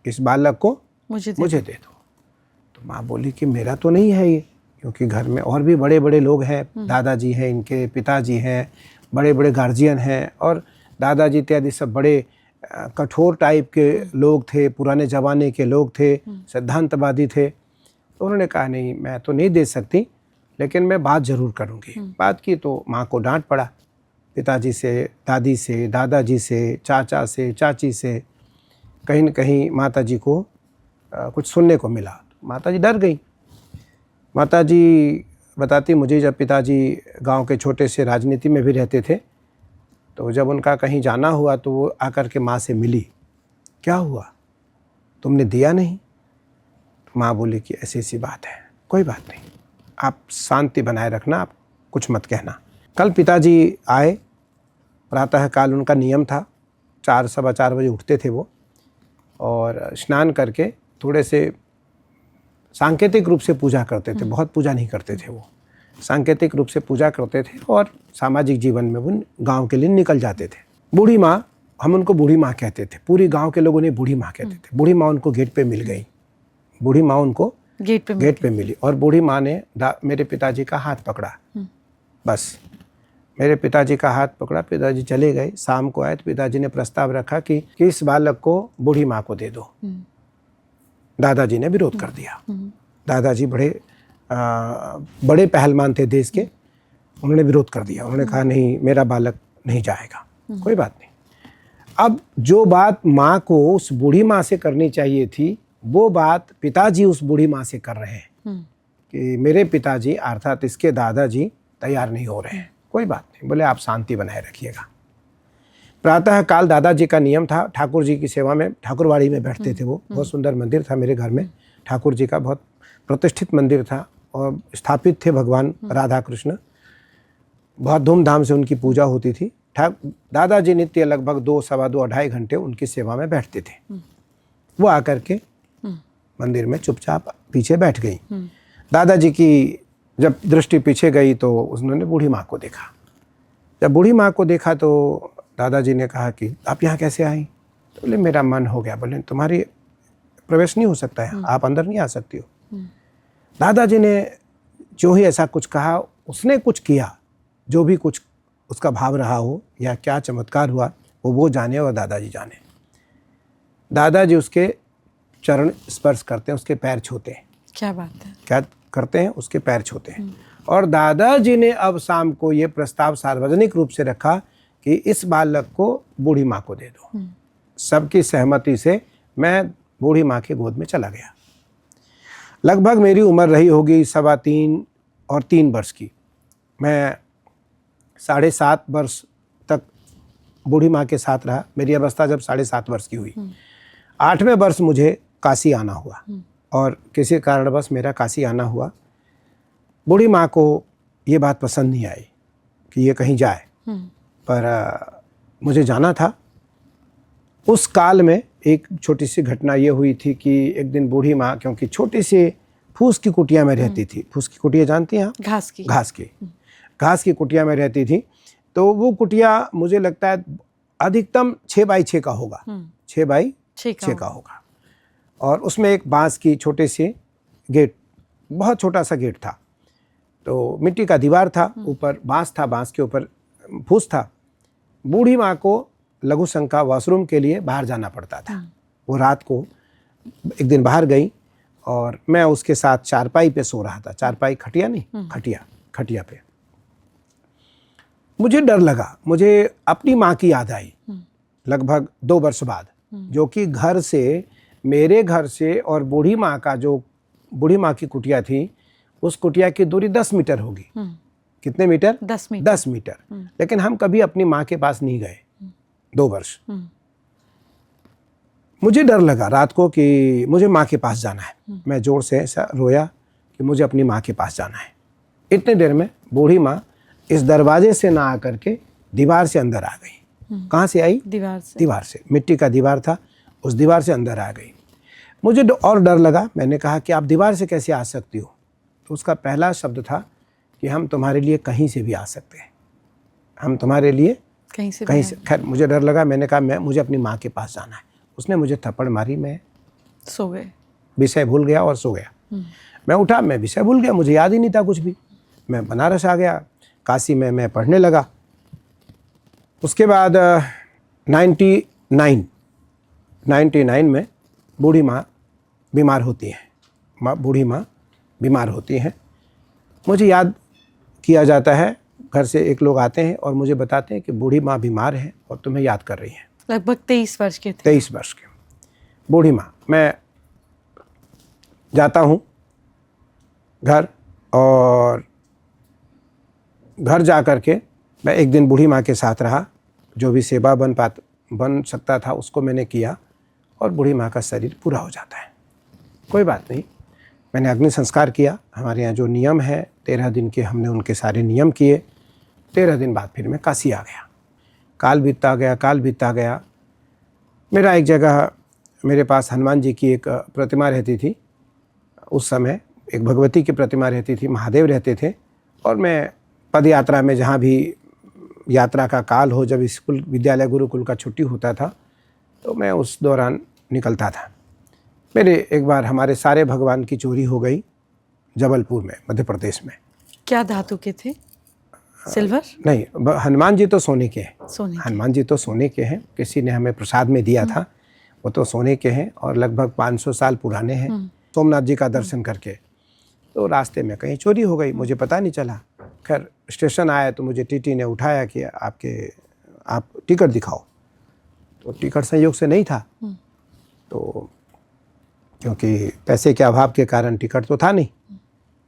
इस बालक को मुझे दे दो। तो माँ बोली कि मेरा तो नहीं है ये, क्योंकि घर में और भी बड़े बड़े लोग हैं, दादाजी हैं, इनके पिताजी हैं, बड़े बड़े गार्जियन हैं और दादाजी इत्यादि सब बड़े कठोर टाइप के लोग थे, पुराने ज़माने के लोग थे, सिद्धांतवादी थे। तो उन्होंने कहा नहीं, मैं तो नहीं दे सकती, लेकिन मैं बात ज़रूर करूँगी। बात की तो माँ को डांट पड़ा, पिताजी से, दादी से, दादाजी से, चाचा से, चाची से। कहीं न कहीं माताजी को कुछ सुनने को मिला। माताजी डर गई। माताजी बताती, मुझे जब पिताजी गांव के छोटे से राजनीति में भी रहते थे, तो जब उनका कहीं जाना हुआ तो वो आकर के माँ से मिली। क्या हुआ, तुमने दिया नहीं? तो माँ बोली कि ऐसी ऐसी बात है, कोई बात नहीं, आप शांति बनाए रखना, आप कुछ मत कहना। कल पिताजी आए, प्रातःकाल उनका नियम था, 4 सवा 4 बजे उठते थे वो, और स्नान करके थोड़े से सांकेतिक रूप से पूजा करते थे। बहुत पूजा नहीं करते थे वो, सांकेतिक रूप से पूजा करते थे और सामाजिक जीवन में वो गांव के लिए निकल जाते थे। बूढ़ी माँ, हम उनको बूढ़ी माँ कहते थे, पूरी गांव के लोग उन्हें बूढ़ी माँ कहते थे। बूढ़ी माँ उनको गेट पे मिल गई, बूढ़ी माँ उनको गेट पे मिली, और बूढ़ी माँ ने मेरे पिताजी का हाथ पकड़ा। बस मेरे पिताजी का हाथ पकड़ा, पिताजी चले गए। शाम को आए तो पिताजी ने प्रस्ताव रखा कि इस बालक को बूढ़ी माँ को दे दो। दादाजी ने विरोध कर दिया। दादाजी बड़े पहलवान थे देश के, उन्होंने विरोध कर दिया। उन्होंने कहा नहीं, मेरा बालक नहीं जाएगा। कोई बात नहीं। अब जो बात माँ को उस बूढ़ी माँ से करनी चाहिए थी, वो बात पिताजी उस बूढ़ी माँ से कर रहे हैं कि मेरे पिताजी अर्थात इसके दादाजी तैयार नहीं हो रहे हैं। कोई बात नहीं, बोले आप शांति बनाए रखिएगा। प्रातः काल दादाजी का नियम था, ठाकुर जी की सेवा में ठाकुरवाड़ी में बैठते थे वो। बहुत सुंदर मंदिर था मेरे घर में, ठाकुर जी का बहुत प्रतिष्ठित मंदिर था, और स्थापित थे भगवान राधा कृष्ण। बहुत धूमधाम से उनकी पूजा होती थी। दादाजी नित्य लगभग 2, सवा 2, 2.5 घंटे उनकी सेवा में बैठते थे। वो आकर के मंदिर में चुपचाप पीछे बैठ गई। दादाजी की जब दृष्टि पीछे गई तो उन्होंने बूढ़ी माँ को देखा। जब बूढ़ी माँ को देखा तो दादाजी ने कहा कि आप यहाँ कैसे आई? तो बोले मेरा मन हो गया। बोले तुम्हारी प्रवेश नहीं हो सकता है, आप अंदर नहीं आ सकती हो। दादाजी ने जो ही ऐसा कुछ कहा, उसने कुछ किया, जो भी कुछ उसका भाव रहा हो या क्या चमत्कार हुआ, वो जाने और दादाजी जाने। दादाजी उसके चरण स्पर्श करते हैं, उसके पैर छूते हैं। क्या बात है। क्या करते हैं? उसके पैर छूते हैं। और दादाजी ने अब शाम को ये प्रस्ताव सार्वजनिक रूप से रखा कि इस बालक को बूढ़ी माँ को दे दो। सबकी सहमति से मैं बूढ़ी माँ के गोद में चला गया। लगभग मेरी उम्र रही होगी 3.25 और 3 वर्ष की। मैं 7.5 वर्ष तक बूढ़ी माँ के साथ रहा। मेरी अवस्था जब 7.5 वर्ष की हुई, 8वें वर्ष मुझे काशी आना हुआ, और किसी कारणवश मेरा काशी आना हुआ। बूढ़ी माँ को ये बात पसंद नहीं आई कि ये कहीं जाए, पर मुझे जाना था। उस काल में एक छोटी सी घटना ये हुई थी कि एक दिन बूढ़ी माँ, क्योंकि छोटी सी फूस की कुटिया में रहती थी। फूस की कुटिया जानती हैं आप? घास की कुटिया में रहती थी। तो वो कुटिया मुझे लगता है अधिकतम 6x6 का होगा, 6x6 का होगा। और उसमें एक बांस की छोटी सी गेट, बहुत छोटा सा गेट था। तो मिट्टी का दीवार था, ऊपर बांस था, बांस के ऊपर फूस था। बूढ़ी माँ को लघु शंका वॉशरूम के लिए बाहर जाना पड़ता था। वो रात को एक दिन बाहर गई और मैं उसके साथ चारपाई पे सो रहा था। चारपाई, खटिया नहीं, खटिया पे। मुझे डर लगा, मुझे अपनी माँ की याद आई लगभग 2 वर्ष बाद, जो कि घर से, मेरे घर से और बूढ़ी माँ का, जो बूढ़ी माँ की कुटिया थी, उस कुटिया की दूरी 10 मीटर होगी। कितने मीटर? 10 मीटर। लेकिन हम कभी अपनी माँ के पास नहीं गए 2 वर्ष। मुझे डर लगा रात को कि मुझे माँ के पास जाना है। मैं जोर से ऐसा रोया कि मुझे अपनी माँ के पास जाना है। इतने देर में बूढ़ी माँ इस दरवाजे से ना आकर के दीवार से अंदर आ गई। कहाँ से आई? दीवार से। मिट्टी का दीवार था, उस दीवार से अंदर आ गई। मुझे और डर लगा। मैंने कहा कि आप दीवार से कैसे आ सकती हो? तो उसका पहला शब्द था कि हम तुम्हारे लिए कहीं से भी आ सकते हैं, हम तुम्हारे लिए कहीं से। खैर मुझे डर लगा। मैंने कहा मुझे अपनी माँ के पास जाना है। उसने मुझे थप्पड़ मारी, मैं सो गए, विषय भूल गया और सो गया। मैं उठा, मैं विषय भूल गया, मुझे याद ही नहीं था कुछ भी। मैं बनारस आ गया, काशी में मैं पढ़ने लगा। उसके बाद 99 99 में बूढ़ी माँ बीमार होती हैं, बूढ़ी माँ बीमार होती हैं। मुझे याद किया जाता है, घर से एक लोग आते हैं और मुझे बताते हैं कि बूढ़ी माँ बीमार है और तुम्हें याद कर रही है। लगभग 23 वर्ष के थे। 23 वर्ष के बूढ़ी माँ। मैं जाता हूँ घर, और घर जा कर के मैं एक दिन बूढ़ी माँ के साथ रहा। जो भी सेवा बन सकता था उसको मैंने किया, और बूढ़ी माँ का शरीर पूरा हो जाता है। कोई बात नहीं, मैंने अग्नि संस्कार किया। हमारे यहाँ जो नियम है 13 दिन के, हमने उनके सारे नियम किए। 13 दिन बाद फिर मैं काशी आ गया। काल बीतता गया। मेरा एक जगह, मेरे पास हनुमान जी की एक प्रतिमा रहती थी। उस समय एक भगवती की प्रतिमा रहती थी, महादेव रहते थे। और मैं पद यात्रा में, जहाँ भी यात्रा का काल हो, जब स्कूल विद्यालय गुरुकुल का छुट्टी होता था तो मैं उस दौरान निकलता था। मेरे एक बार हमारे सारे भगवान की चोरी हो गई जबलपुर में, मध्य प्रदेश में। क्या धातु के थे? सिल्वर? नहीं, हनुमान जी तो सोने के हैं। हनुमान जी तो सोने के हैं, किसी ने हमें प्रसाद में दिया था, वो तो सोने के हैं और लगभग 500 साल पुराने हैं। सोमनाथ जी का दर्शन करके तो रास्ते में कहीं चोरी हो गई, मुझे पता नहीं चला। खैर स्टेशन आया तो मुझे टीटी ने उठाया कि आप टिकट दिखाओ। तो टिकट संयोग से नहीं था, तो क्योंकि पैसे के अभाव के कारण टिकट तो था नहीं।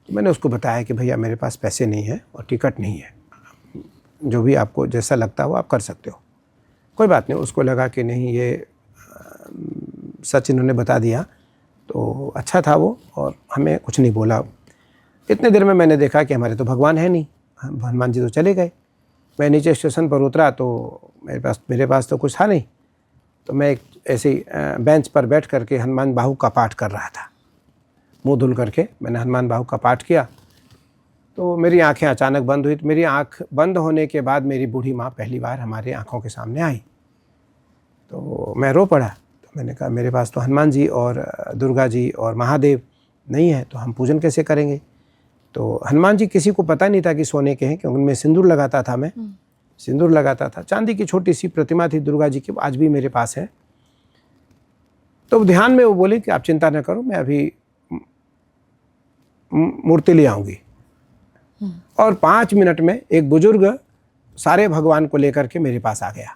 तो मैंने उसको बताया कि भैया मेरे पास पैसे नहीं है और टिकट नहीं है, जो भी आपको जैसा लगता हो आप कर सकते हो। कोई बात नहीं, उसको लगा कि नहीं ये सच इन्होंने बता दिया, तो अच्छा था वो, और हमें कुछ नहीं बोला। इतने देर में मैंने देखा कि हमारे तो भगवान है नहीं, हनुमान जी तो चले गए। मैं नीचे स्टेशन पर उतरा तो मेरे पास तो कुछ था नहीं। तो मैं एक ऐसे बेंच पर बैठ करके हनुमान बाहु का पाठ कर रहा था। मुंह धुल करके मैंने हनुमान बाहु का पाठ किया तो मेरी आंखें अचानक बंद हुई। तो मेरी आंख बंद होने के बाद मेरी बूढ़ी माँ पहली बार हमारे आंखों के सामने आई। तो मैं रो पड़ा। तो मैंने कहा मेरे पास तो हनुमान जी और दुर्गा जी और महादेव नहीं है, तो हम पूजन कैसे करेंगे। तो हनुमान जी किसी को पता नहीं था कि सोने के हैं, क्योंकि उनमें सिंदूर लगाता था। मैं सिंदूर लगाता था। चांदी की छोटी सी प्रतिमा थी दुर्गा जी की, आज भी मेरे पास है। तो ध्यान में वो बोली कि आप चिंता न करो, मैं अभी मूर्ति ले आऊँगी। और 5 मिनट में एक बुजुर्ग सारे भगवान को लेकर के मेरे पास आ गया।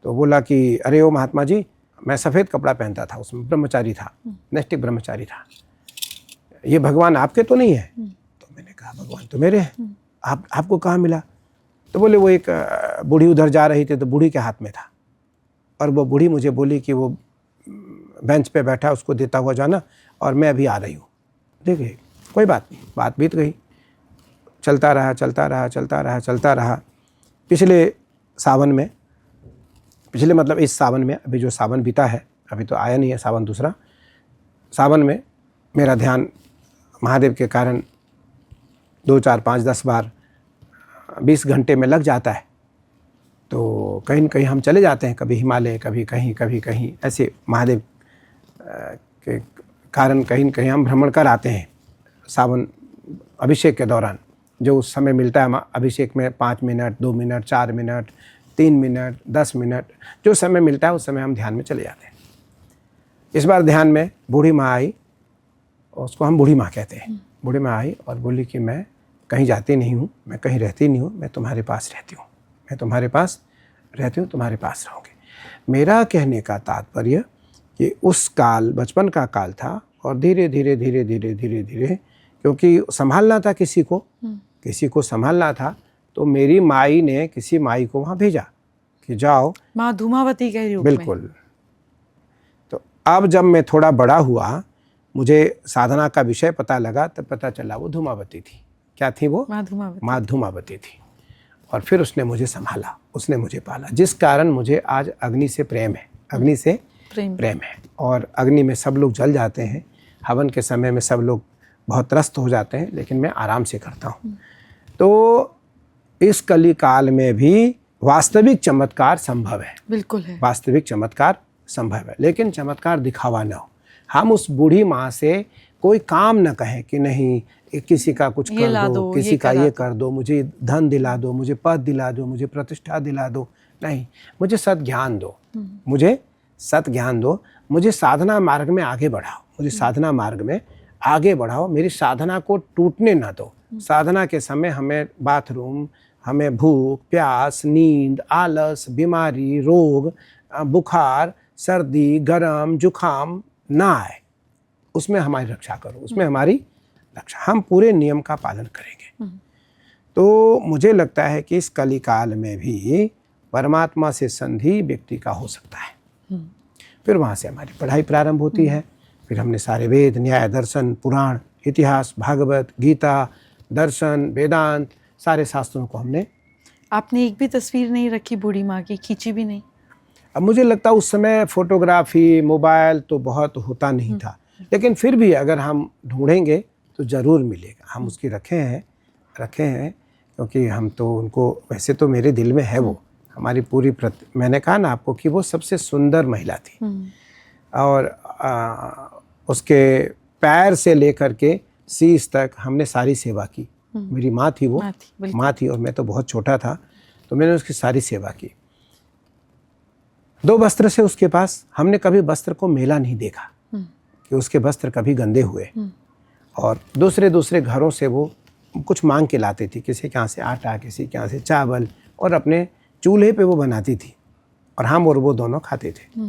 तो बोला कि अरे ओ महात्मा जी, मैं सफ़ेद कपड़ा पहनता था, उसमें ब्रह्मचारी था, नैष्ठिक ब्रह्मचारी था, ये भगवान आपके तो नहीं है। तो मैंने कहा भगवान तो मेरे हैं, आपको कहाँ मिला। तो बोले वो एक बूढ़ी उधर जा रही थी तो बूढ़ी के हाथ में था, और वो बूढ़ी मुझे बोली कि वो बेंच पे बैठा, उसको देता हुआ जाना, और मैं अभी आ रही हूँ। देखिए कोई बात नहीं, बात बीत गई। चलता रहा। पिछले सावन में, पिछले मतलब इस सावन में, अभी जो सावन बीता है, अभी तो आया नहीं है सावन दूसरा, सावन में मेरा ध्यान महादेव के कारण 2, 4, 5, 10 बार 20 घंटे में लग जाता है। तो कहीं न कहीं हम चले जाते हैं, कभी हिमालय, कभी कहीं ऐसे महादेव के कारण कहीं न कहीं हम भ्रमण कर आते हैं। सावन अभिषेक के दौरान जो उस समय मिलता है अभिषेक में, 5 minute, 2 minute, 4 minute, 3 minute, 10 minute, जो समय मिलता है उस समय हम ध्यान में चले जाते हैं। इस बार ध्यान में बूढ़ी माँ आई, उसको हम बूढ़ी माँ कहते हैं। बूढ़ी माँ आई और बोली कि मैं कहीं जाती नहीं हूँ, मैं कहीं रहती नहीं हूँ, मैं तुम्हारे पास रहती हूँ, मैं तुम्हारे पास रहती हूँ, तुम्हारे पास रहूँगी। मेरा कहने का तात्पर्य कि उस काल बचपन का काल था, और धीरे धीरे क्योंकि संभालना था किसी को संभालना था, तो मेरी माई ने किसी माई को वहाँ भेजा कि जाओ, माँ धूमावती के रूप में। बिल्कुल। तो अब जब मैं थोड़ा बड़ा हुआ, मुझे साधना का विषय पता लगा, तब पता चला वो धूमावती थी। क्या थी वो? माँ धूमावती थी। और फिर उसने मुझे संभाला, उसने मुझे पाला, जिस कारण मुझे आज अग्नि से प्रेम है, अग्नि से प्रेम है। और अग्नि में सब लोग जल जाते हैं, हवन के समय में सब लोग बहुत त्रस्त हो जाते हैं, लेकिन मैं आराम से करता हूँ। तो इस कली काल में भी वास्तविक चमत्कार संभव है। बिल्कुल है, वास्तविक चमत्कार संभव है, लेकिन चमत्कार दिखावा न हो। हम उस बूढ़ी माँ से कोई काम न कहें कि नहीं किसी का कुछ कर दो, किसी का ये कर दो, मुझे धन दिला दो, मुझे पद दिला दो, मुझे प्रतिष्ठा दिला दो। नहीं, मुझे सद् ज्ञान दो, मुझे सत ज्ञान दो, मुझे साधना मार्ग में आगे बढ़ाओ, मुझे साधना मार्ग में आगे बढ़ाओ, मेरी साधना को टूटने ना दो। साधना के समय हमें बाथरूम, हमें भूख प्यास, नींद, आलस, बीमारी, रोग, बुखार, सर्दी, गरम, जुखाम ना आए, उसमें हमारी रक्षा करो, उसमें हमारी रक्षा, हम पूरे नियम का पालन करेंगे। तो मुझे लगता है कि इस कली काल में भी परमात्मा से संधि व्यक्ति का हो सकता है। फिर वहाँ से हमारी पढ़ाई प्रारंभ होती है। फिर हमने सारे वेद, न्याय, दर्शन, पुराण, इतिहास, भागवत, गीता, दर्शन, वेदांत, सारे शास्त्रों को हमने। आपने एक भी तस्वीर नहीं रखी बूढ़ी माँ की, खींची भी नहीं? अब मुझे लगता है उस समय फोटोग्राफी, मोबाइल तो बहुत होता नहीं था, लेकिन फिर भी अगर हम ढूंढेंगे तो ज़रूर मिलेगा। हम उसकी रखे हैं क्योंकि हम तो उनको, वैसे तो मेरे दिल में है वो, हमारी पूरी मैंने कहा ना आपको कि वो सबसे सुंदर महिला थी। और उसके पैर से लेकर के शीश तक हमने सारी सेवा की। मेरी माँ थी, वो माँ थी और मैं तो बहुत छोटा था, तो मैंने उसकी सारी सेवा की। 2 वस्त्र से उसके पास, हमने कभी वस्त्र को मेला नहीं देखा कि उसके वस्त्र कभी गंदे हुए। और दूसरे घरों से वो कुछ मांग के लाती थी, किसी के यहाँ से आटा, किसी के यहाँ से चावल, और अपने चूल्हे पे वो बनाती थी और हम और वो दोनों खाते थे।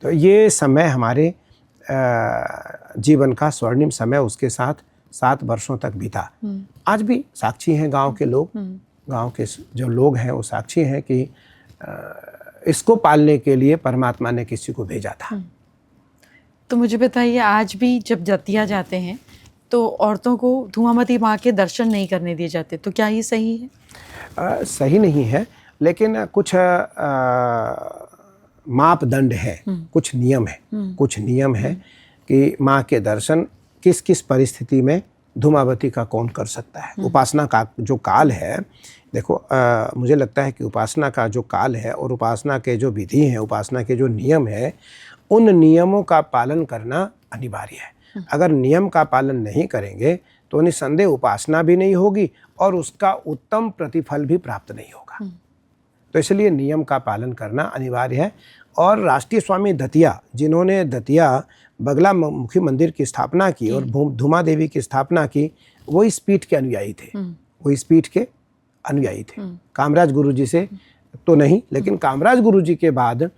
तो ये समय हमारे जीवन का स्वर्णिम समय उसके साथ 7 वर्षों तक बीता। आज भी साक्षी हैं गांव के लोग, गांव के जो लोग हैं वो साक्षी हैं कि इसको पालने के लिए परमात्मा ने किसी को भेजा था। तो मुझे बताइए, आज भी जब दतिया जाते हैं तो औरतों को धुआंमती माँ के दर्शन नहीं करने दिए जाते, तो क्या ये सही है? सही नहीं है, लेकिन कुछ मापदंड है, कुछ नियम है, कुछ नियम है कि माँ के दर्शन किस किस परिस्थिति में धूमावती का कौन कर सकता है। उपासना का जो काल है, देखो मुझे लगता है कि उपासना का जो काल है और उपासना के जो विधि हैं, उपासना के जो नियम है, उन नियमों का पालन करना अनिवार्य है। अगर नियम का पालन नहीं करेंगे तो निसंदेह उपासना भी नहीं होगी और उसका उत्तम प्रतिफल भी प्राप्त नहीं होगा। तो इसलिए नियम का पालन करना अनिवार्य है। और राष्ट्रीय स्वामी दतिया, जिन्होंने दतिया बगला मुखी मंदिर की स्थापना की और धूमा देवी की स्थापना की, वो इस पीठ के अनुयायी थे, वो इस पीठ के अनुयायी थे। कामराज गुरुजी से तो नहीं, लेकिन कामराज गुरुजी के बाद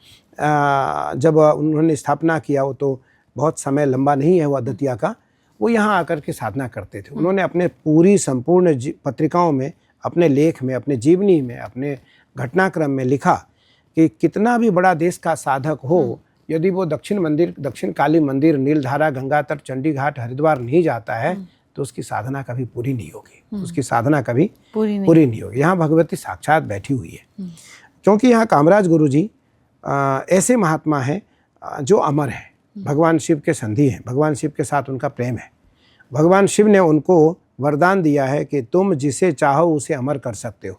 जब उन्होंने स्थापना किया, वो तो बहुत समय लंबा नहीं है हुआ दतिया का, वो यहाँ आकर के साधना करते थे। उन्होंने अपने पूरी संपूर्ण पत्रिकाओं में, अपने लेख में, अपने जीवनी में, अपने घटनाक्रम में लिखा कि कितना भी बड़ा देश का साधक हो, यदि वो दक्षिण काली मंदिर, नीलधारा, गंगा तट, चंडी घाट, हरिद्वार नहीं जाता है तो उसकी साधना कभी पूरी नहीं होगी, उसकी साधना कभी पूरी नहीं होगी। यहाँ भगवती साक्षात बैठी हुई है, क्योंकि यहाँ कामराज गुरुजी ऐसे महात्मा हैं जो अमर है, भगवान शिव के संधि हैं, भगवान शिव के साथ उनका प्रेम है। भगवान शिव ने उनको वरदान दिया है कि तुम जिसे चाहो उसे अमर कर सकते हो।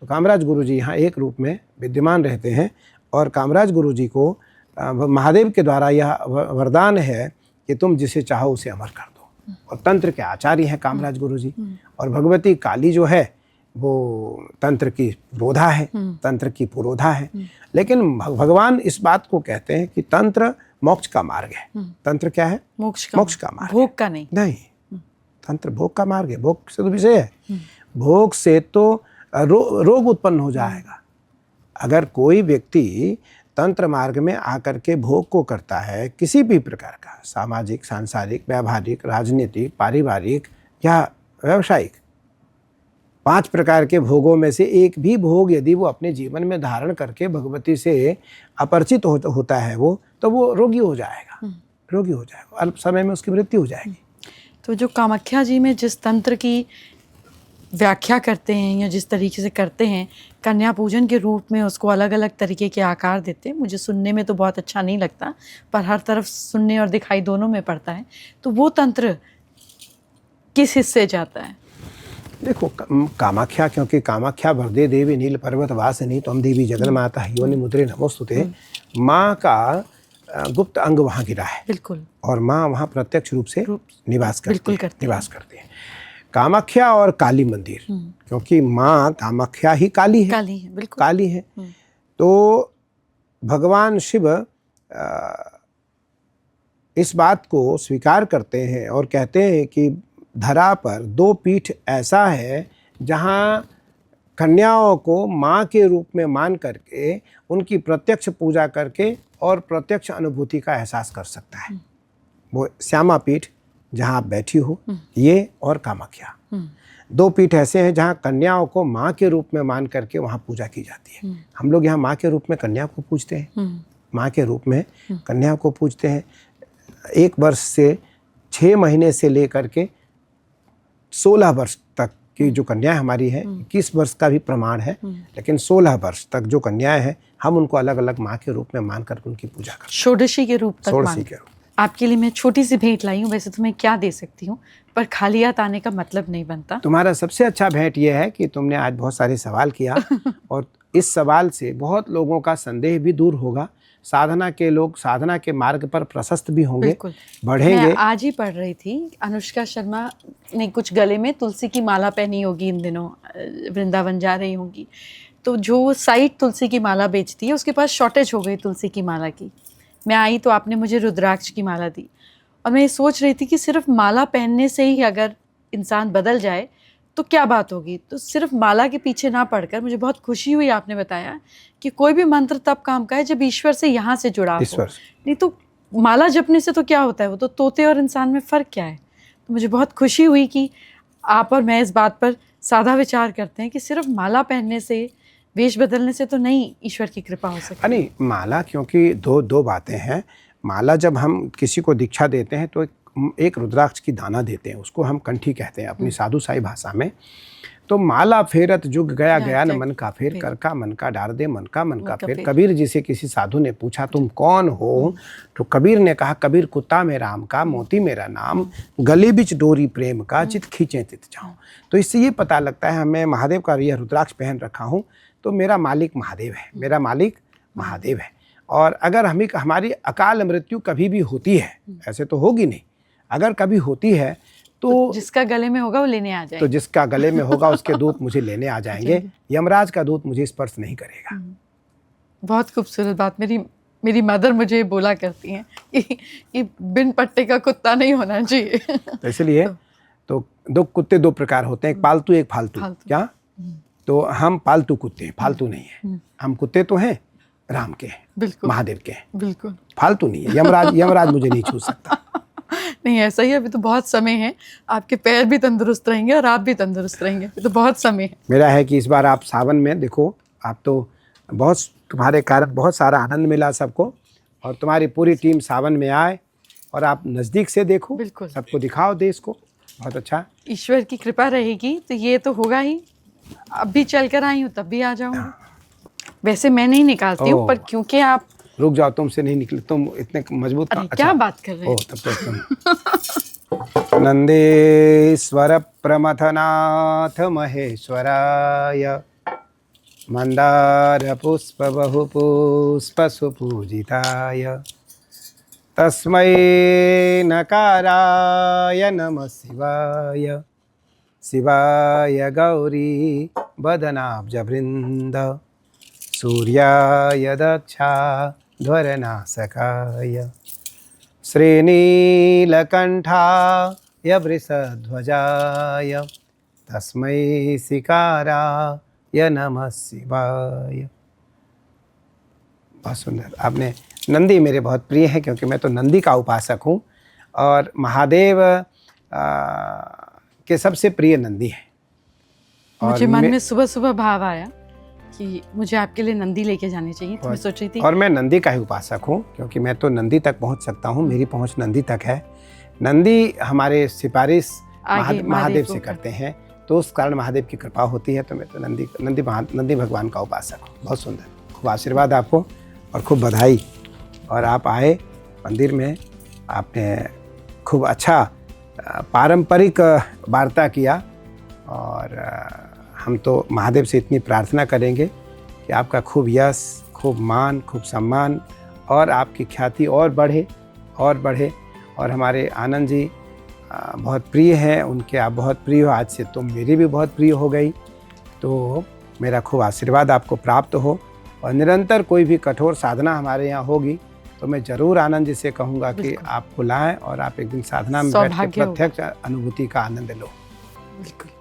तो कामराज गुरुजी यहाँ एक रूप में विद्यमान रहते हैं और कामराज गुरुजी को महादेव के द्वारा यह वरदान है कि तुम जिसे चाहो उसे अमर कर दो। और तंत्र के आचार्य हैं कामराज गुरुजी, और भगवती काली जो है वो तंत्र की पुरोधा है, तंत्र की पुरोधा है। लेकिन भगवान इस बात को कहते हैं कि तंत्र मोक्ष का मार्ग है। तंत्र क्या है? मोक्ष का मार्ग, भोग का नहीं। तंत्र भोग का मार्ग है, भोग से तो विषय है, भोग से तो रोग उत्पन्न हो जाएगा। अगर कोई व्यक्ति तंत्र मार्ग में आकर के भोग को करता है, किसी भी प्रकार का, सामाजिक, सांसारिक, व्यावहारिक, राजनीतिक, पारिवारिक या व्यावसायिक, 5 प्रकार के भोगों में से एक भी भोग यदि वो अपने जीवन में धारण करके भगवती से अपरिचित होता है तो वो रोगी हो जाएगा, रोगी हो जाएगा, अल्प समय में उसकी मृत्यु हो जाएगी। तो जो कामाख्या जी में जिस तंत्र की व्याख्या करते हैं या जिस तरीके से करते हैं, कन्या पूजन के रूप में उसको अलग अलग तरीके के आकार देते हैं, मुझे सुनने में तो बहुत अच्छा नहीं लगता, पर हर तरफ सुनने और दिखाई दोनों में पड़ता है। तो वो तंत्र किस हिस्से जाता है? देखो कामाख्या, क्योंकि कामाख्या वरदे देवी नील पर्वत वासिनी त्वं देवी जगन्माता योनि मुद्रे नमोस्तुते, माँ का गुप्त अंग वहाँ गिरा है। बिल्कुल। और माँ वहाँ प्रत्यक्ष रूप से निवास करते हैं। कामाख्या और काली मंदिर, क्योंकि माँ कामाख्या ही काली है, बिल्कुल काली है। तो भगवान शिव इस बात को स्वीकार करते हैं और कहते हैं कि धरा पर दो पीठ ऐसा है जहाँ कन्याओं को माँ के रूप में मान करके उनकी प्रत्यक्ष पूजा करके और प्रत्यक्ष अनुभूति का एहसास कर सकता है। वो श्यामा पीठ जहाँ आप बैठी हो, ये और कामाख्या, दो पीठ ऐसे हैं जहाँ कन्याओं को माँ के रूप में मान करके वहाँ पूजा की जाती है। हम लोग यहाँ माँ के रूप में कन्या को पूजते हैं, माँ के रूप में कन्या को पूजते हैं। 1 वर्ष से 6 महीने से लेकर के 16 वर्ष तक की जो कन्याएं हमारी हैं, 21 वर्ष का भी प्रमाण है, लेकिन 16 वर्ष तक जो कन्याएं हैं हम उनको अलग अलग माँ के रूप में मान करके उनकी पूजा करते हैं। षोडशी के रूप तक षोडशी के रूप। आपके लिए मैं छोटी सी भेंट लाई हूँ, वैसे तो मैं क्या दे सकती हूँ, पर खाली हाथ आने का मतलब नहीं बनता। तुम्हारा सबसे अच्छा भेंट यह है कि तुमने आज बहुत सारे सवाल किया और इस सवाल से बहुत लोगों का संदेह भी दूर होगा। साधना के लोग साधना के मार्ग पर प्रशस्त भी होंगे, बढ़ेंगे। मैं आज ही पढ़ रही थी, अनुष्का शर्मा ने कुछ गले में तुलसी की माला पहनी होगी, इन दिनों वृंदावन जा रही होंगी, तो जो साइड तुलसी की माला बेचती है उसके पास शॉर्टेज हो गई तुलसी की माला की। मैं आई तो आपने मुझे रुद्राक्ष की माला दी और मैं ये सोच रही थी कि सिर्फ माला पहनने से ही अगर इंसान बदल जाए तो क्या बात होगी। तो सिर्फ माला के पीछे ना पड़कर मुझे बहुत खुशी हुई आपने बताया कि कोई भी मंत्र तब काम का है जब ईश्वर से यहाँ से जुड़ा हो। नहीं तो माला जपने से तो क्या होता है, वो तो तोते और इंसान में फ़र्क क्या है। तो मुझे बहुत खुशी हुई कि आप और मैं इस बात पर साधा विचार करते हैं कि सिर्फ माला पहनने से, वेश बदलने से तो नहीं ईश्वर की कृपा हो सकती। नहीं, माला क्योंकि दो बातें हैं। माला जब हम किसी को दीक्षा देते हैं तो एक रुद्राक्ष की दाना देते हैं, उसको हम कंठी कहते हैं अपनी साधु साई भाषा में। तो माला फेरत जुग गया गया न मन का फेर, कर का मन का डार दे मन का फेर। कबीर जी से किसी साधु ने पूछा तुम कौन हो, तो कबीर ने कहा कबीर कुत्ता में राम का, मोती मेरा नाम, गले बिच डोरी प्रेम का, चित खींचे तित जाऊं। तो इससे ये पता लगता है, मैं महादेव का यह रुद्राक्ष पहन रखा हूँ तो मेरा मालिक महादेव है, मेरा मालिक महादेव है। और अगर हमारी अकाल मृत्यु कभी भी होती है, ऐसे तो होगी नहीं, अगर कभी होती है तो जिसका गले में होगा वो लेने आ जाएगा। तो जिसका गले में होगा उसके दूत मुझे लेने आ जाएंगे, यमराज का दूत मुझे स्पर्श नहीं करेगा। बहुत खूबसूरत बात। मेरी मदर मुझे बोला करती हैं कि बिन पट्टे का कुत्ता नहीं होना चाहिए। तो इसलिए तो दो कुत्ते दो प्रकार होते हैं, एक पालतू एक फालतू। क्या? तो हम पालतू कुत्ते हैं, फालतू नहीं है। हम कुत्ते तो हैं, राम के हैं, बिल्कुल, महादेव के हैं, बिल्कुल, फालतू नहीं है। यमराज मुझे नहीं छू सकता। नहीं, ऐसा ही, अभी तो बहुत समय है, आपके पैर भी तंदुरुस्त रहेंगे और आप भी तंदुरुस्त रहेंगे, अभी तो बहुत समय है। मेरा है कि इस बार आप सावन में देखो, आप तो बहुत, तुम्हारे कारण बहुत सारा आनंद मिला सबको, और तुम्हारी पूरी टीम सावन में आए और आप नज़दीक से देखो, बिल्कुल, सबको दिखाओ देश को। बहुत अच्छा, ईश्वर की कृपा रहेगी तो ये तो होगा ही। अब भी चल कर आई हूँ तब भी आ जाऊँगी। वैसे मैं नहीं निकालती हूँ, पर क्योंकि आप रुक जाओ, तुमसे नहीं निकले, तुम इतने मजबूत। अच्छा, क्या बात कर रहे हैं? तब तो नंदेश्वर प्रमथनाथ महेश्वराय मंदार पुष्प बहु पुष्प सुपूजिताय तस्मै नकाराय नमः शिवाय शिवाय गौरी वदनाब्जवृंद सूर्याय दक्षा ध्वरनाशकाय श्रीनीलकंठाय वृषध्वजाय तस्मै शिकाराय नमः शिवाय। बहुत सुंदर। आपने नंदी मेरे बहुत प्रिय हैं, क्योंकि मैं तो नंदी का उपासक हूँ और महादेव के सबसे प्रिय नंदी हैं। मुझे मन में सुबह सुबह भाव आया कि मुझे आपके लिए नंदी लेके जानी चाहिए, तो मैं सोच रही थी। और मैं नंदी का ही उपासक हूँ, क्योंकि मैं तो नंदी तक पहुँच सकता हूँ, मेरी पहुँच नंदी तक है। नंदी हमारे सिफारिश महादेव से करते हैं, तो उस कारण महादेव की कृपा होती है। तो मैं तो नंदी भगवान का उपासक हूँ। बहुत सुंदर, खूब आशीर्वाद आपको और खूब बधाई। और आप आए मंदिर में, आपने खूब अच्छा पारंपरिक वार्ता किया, और हम तो महादेव से इतनी प्रार्थना करेंगे कि आपका खूब यश, खूब मान, खूब सम्मान, और आपकी ख्याति और बढ़े और बढ़े। और हमारे आनंद जी बहुत प्रिय हैं, उनके आप बहुत प्रिय हो, आज से तो मेरी भी बहुत प्रिय हो गई। तो मेरा खूब आशीर्वाद आपको प्राप्त हो, और निरंतर कोई भी कठोर साधना हमारे यहाँ होगी तो मैं जरूर आनंद जी से कहूँगा कि बिल्कुल। आप बुलाएं और आप एक दिन साधना में बैठ के सौभाग्य होगा। प्रत्यक्ष अनुभूति का आनंद लो। बिल्कुल।